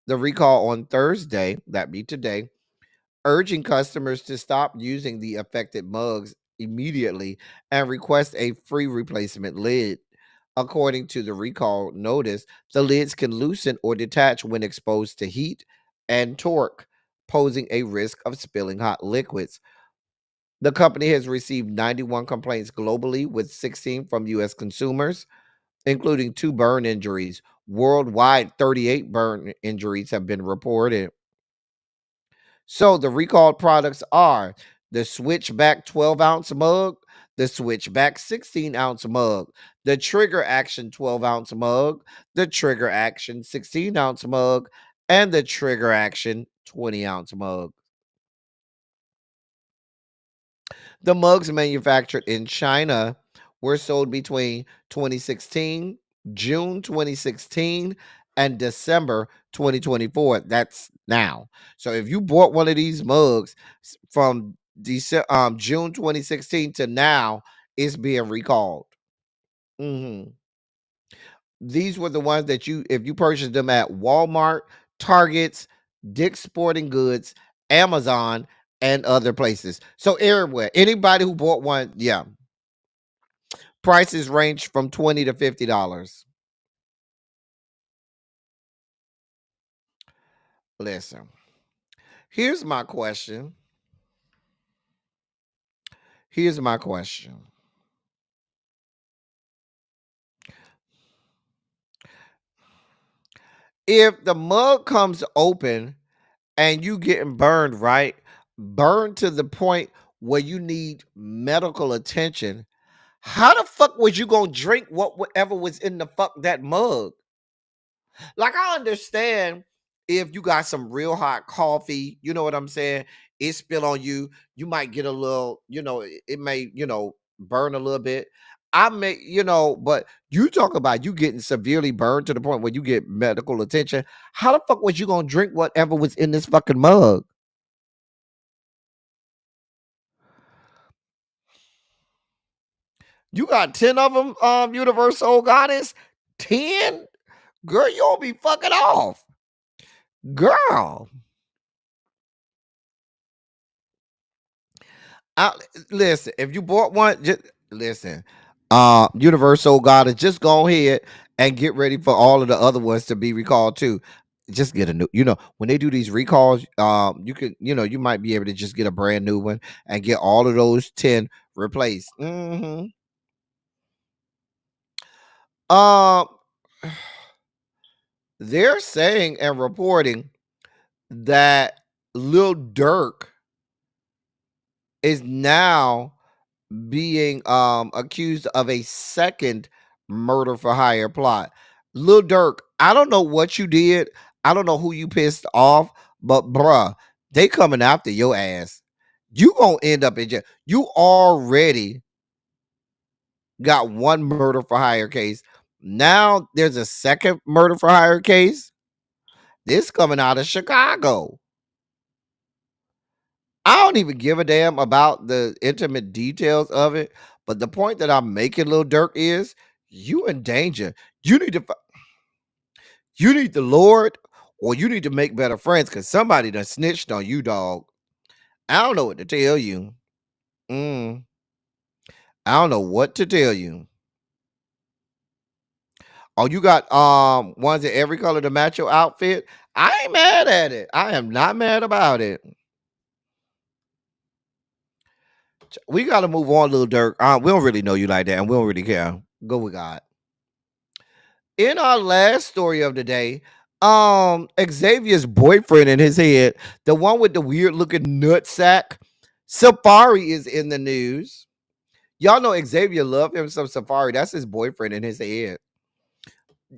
the recall on Thursday, that be today, urging customers to stop using the affected mugs immediately and request a free replacement lid. According to the recall notice, the lids can loosen or detach when exposed to heat and torque, posing a risk of spilling hot liquids. The company has received 91 complaints globally, with 16 from U.S. consumers, including 2 burn injuries. Worldwide, 38 burn injuries have been reported. So the recalled products are the Switchback 12-ounce mug, the Switchback 16-ounce mug, the Trigger Action 12-ounce mug, the Trigger Action 16-ounce mug, and the Trigger Action 20-ounce mug. The mugs manufactured in China were sold between 2016, June 2016, and December 2024. That's now. So if you bought one of these mugs from June 2016 to now, it's being recalled. These were the ones that if you purchased them at Walmart, Targets, Dick's Sporting Goods, Amazon, and other places. So everywhere, anybody who bought one, yeah. Prices range from $20 to $50. Listen, here's my question. Here's my question. If the mug comes open and you getting burned, right? Burned to the point where you need medical attention, how the fuck was you gonna drink whatever was in the fuck that mug? Like, I understand if you got some real hot coffee, you know what I'm saying? It spill on you, you might get a little, it may, burn a little bit. I may, but you talk about you getting severely burned to the point where you get medical attention. How the fuck was you gonna drink whatever was in this fucking mug? You got 10 of them, Universal Goddess? 10? Girl, you'll be fucking off. Girl. Listen, if you bought one, just listen. Universal Goddess, just go ahead and get ready for all of the other ones to be recalled too. Just get a new, when they do these recalls, you can, you might be able to just get a brand new one and get all of those 10 replaced. Um, they're saying and reporting that Lil Durk is now being accused of a second murder for hire plot. Lil Durk, I don't know what you did. I don't know who you pissed off, but bruh, they coming after your ass. You gonna end up in jail. You already got one murder for hire case. Now there's a second murder for hire case. This coming out of Chicago. I don't even give a damn about the intimate details of it, but the point that I'm making, Lil Durk, is you in danger. You need the Lord, or you need to make better friends, because somebody done snitched on you, dog. I don't know what to tell you. I don't know what to tell you. Oh, you got ones in every color to match your outfit. I ain't mad at it. I am not mad about it. We got to move on, Lil Durk. We don't really know you like that, and we don't really care. Go with God. In our last story of the day, Xavier's boyfriend in his head, the one with the weird looking nutsack, Safaree, is in the news. Y'all know Xavier loved him some Safaree. That's his boyfriend in his head.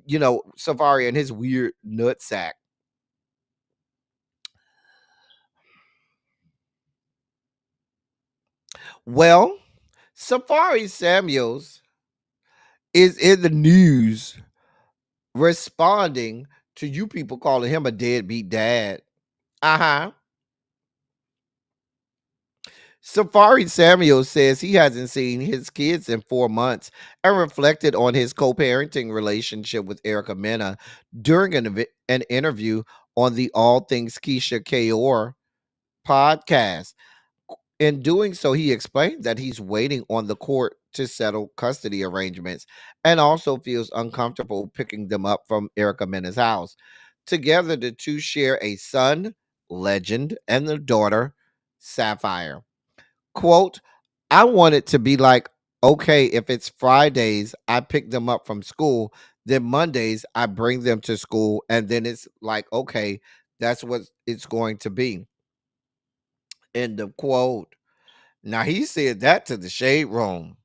Safaree and his weird nutsack. Well, Safaree Samuels is in the news responding to you people calling him a deadbeat dad. Safaree Samuels says he hasn't seen his kids in 4 months and reflected on his co-parenting relationship with Erica Mena during an interview on the All Things Keisha Kaur podcast. In doing so, he explained that he's waiting on the court to settle custody arrangements and also feels uncomfortable picking them up from Erica Mena's house. Together, the two share a son, Legend, and the daughter, Sapphire. Quote, I want it to be like, okay, if it's Fridays, I pick them up from school. Then Mondays, I bring them to school. And then it's like, okay, that's what it's going to be. End of quote. Now he said that to the shade room.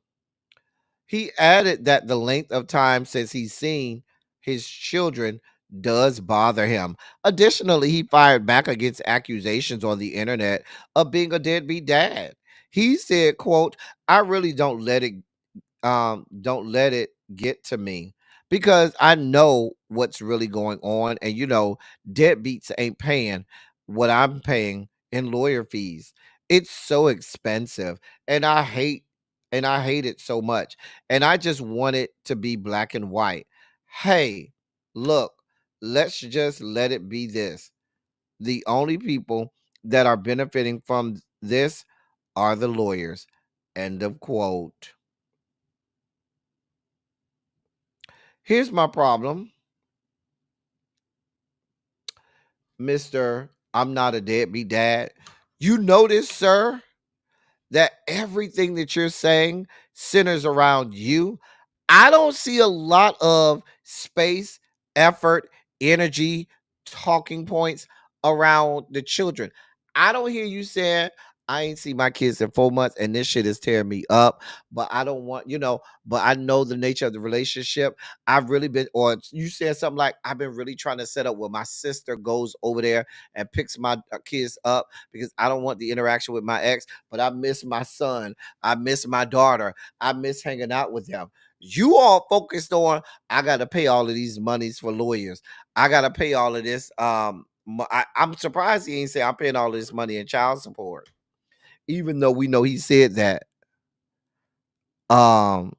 He added that the length of time since he's seen his children does bother him. Additionally, he fired back against accusations on the internet of being a deadbeat dad. He said, quote, I really don't let it get to me because I know what's really going on. And deadbeats ain't paying what I'm paying in lawyer fees. It's so expensive. And I hate it so much. And I just want it to be black and white. Hey, look, let's just let it be this. The only people that are benefiting from this are the lawyers. End of quote. Here's my problem, Mr. I'm not a deadbeat dad. You notice, sir, that everything that you're saying centers around you. I don't see a lot of space, effort, energy, talking points around the children. I don't hear you saying, I ain't see my kids in 4 months and this shit is tearing me up, but I don't want, but I know the nature of the relationship. I've really been, or you said something like, I've been really trying to set up where my sister goes over there and picks my kids up because I don't want the interaction with my ex, but I miss my son. I miss my daughter. I miss hanging out with them. You all focused on, I got to pay all of these monies for lawyers. I got to pay all of this. I'm surprised he ain't say I'm paying all this money in child support, even though we know he said that um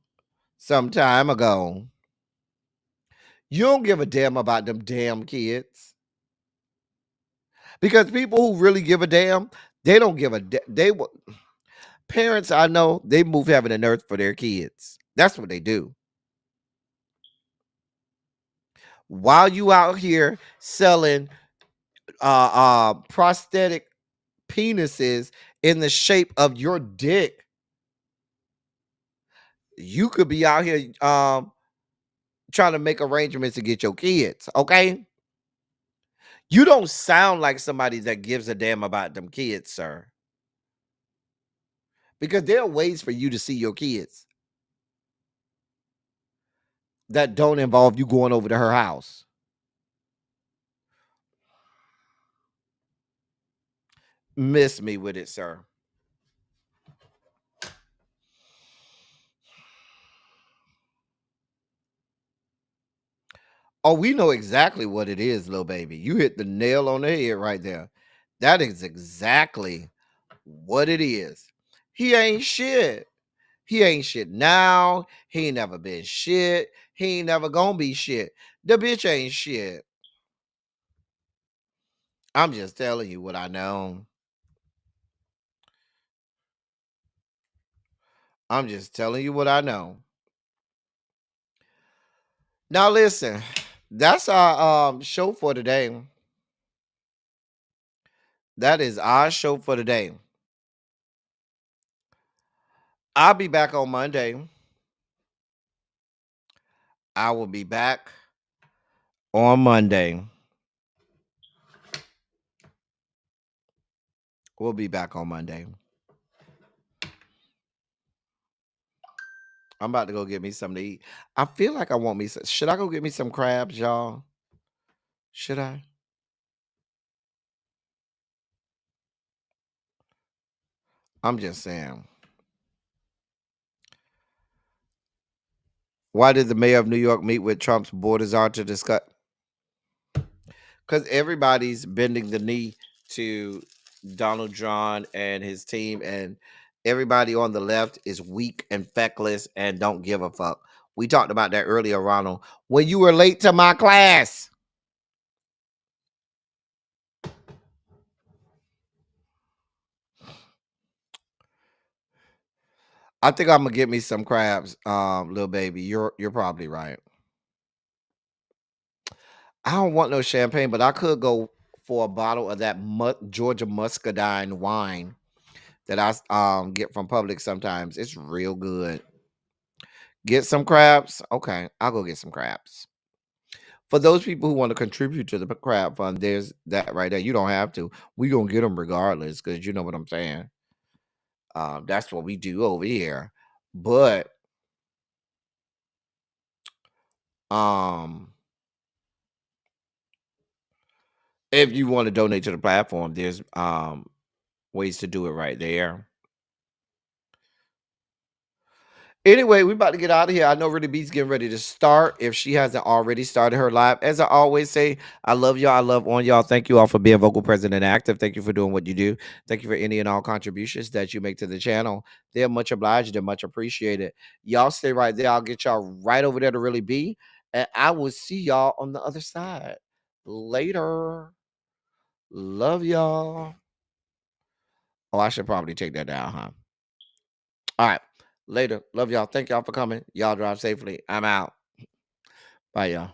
some time ago. You don't give a damn about them damn kids because people who really give a damn, they don't give a parents I know, they move heaven and earth for their kids. That's what they do. While you out here selling prosthetic penises in the shape of your dick, you could be out here trying to make arrangements to get your kids, okay? You don't sound like somebody that gives a damn about them kids, sir. Because there are ways for you to see your kids that don't involve you going over to her house. Miss me with it, sir. Oh, we know exactly what it is, little baby. You hit the nail on the head right there. That is exactly what it is. He ain't shit. He ain't shit now. He ain't never been shit. He ain't never gonna be shit. The bitch ain't shit. I'm just telling you what I know. I'm just telling you what I know. Now listen, that's our show for today. That is our show for today. I'll be back on Monday. I will be back on Monday. We'll be back on Monday. I'm about to go get me something to eat. I feel like I want me some. Should I go get me some crabs, y'all? Should I? I'm just saying. Why did the mayor of New York meet with Trump's border czar to discuss? Because everybody's bending the knee to Donald Trump and his team, and everybody on the left is weak and feckless and don't give a fuck. We talked about that earlier, Ronald. When you were late to my class. I think I'm gonna get me some crabs, little baby. You're probably right. I don't want no champagne, but I could go for a bottle of that Georgia muscadine wine that I get from Publix sometimes. It's real good. Get some crabs. Okay, I'll go get some crabs. For those people who want to contribute to the crab fund, there's that right there. You don't have to. We gonna get them regardless, because you know what I'm saying. That's what we do over here. But if you want to donate to the platform, there's ways to do it right there. Anyway, we about to get out of here. I know Really B's getting ready to start if she hasn't already started her live. As I always say, I love y'all. I love on y'all. Thank you all for being vocal, present, and active. Thank you for doing what you do. Thank you for any and all contributions that you make to the channel. They're much obliged. They're much appreciated. Y'all stay right there. I'll get y'all right over there to Really B. And I will see y'all on the other side. Later. Love y'all. Oh, I should probably take that down, huh? All right. Later. Love y'all. Thank y'all for coming. Y'all drive safely. I'm out. Bye, y'all.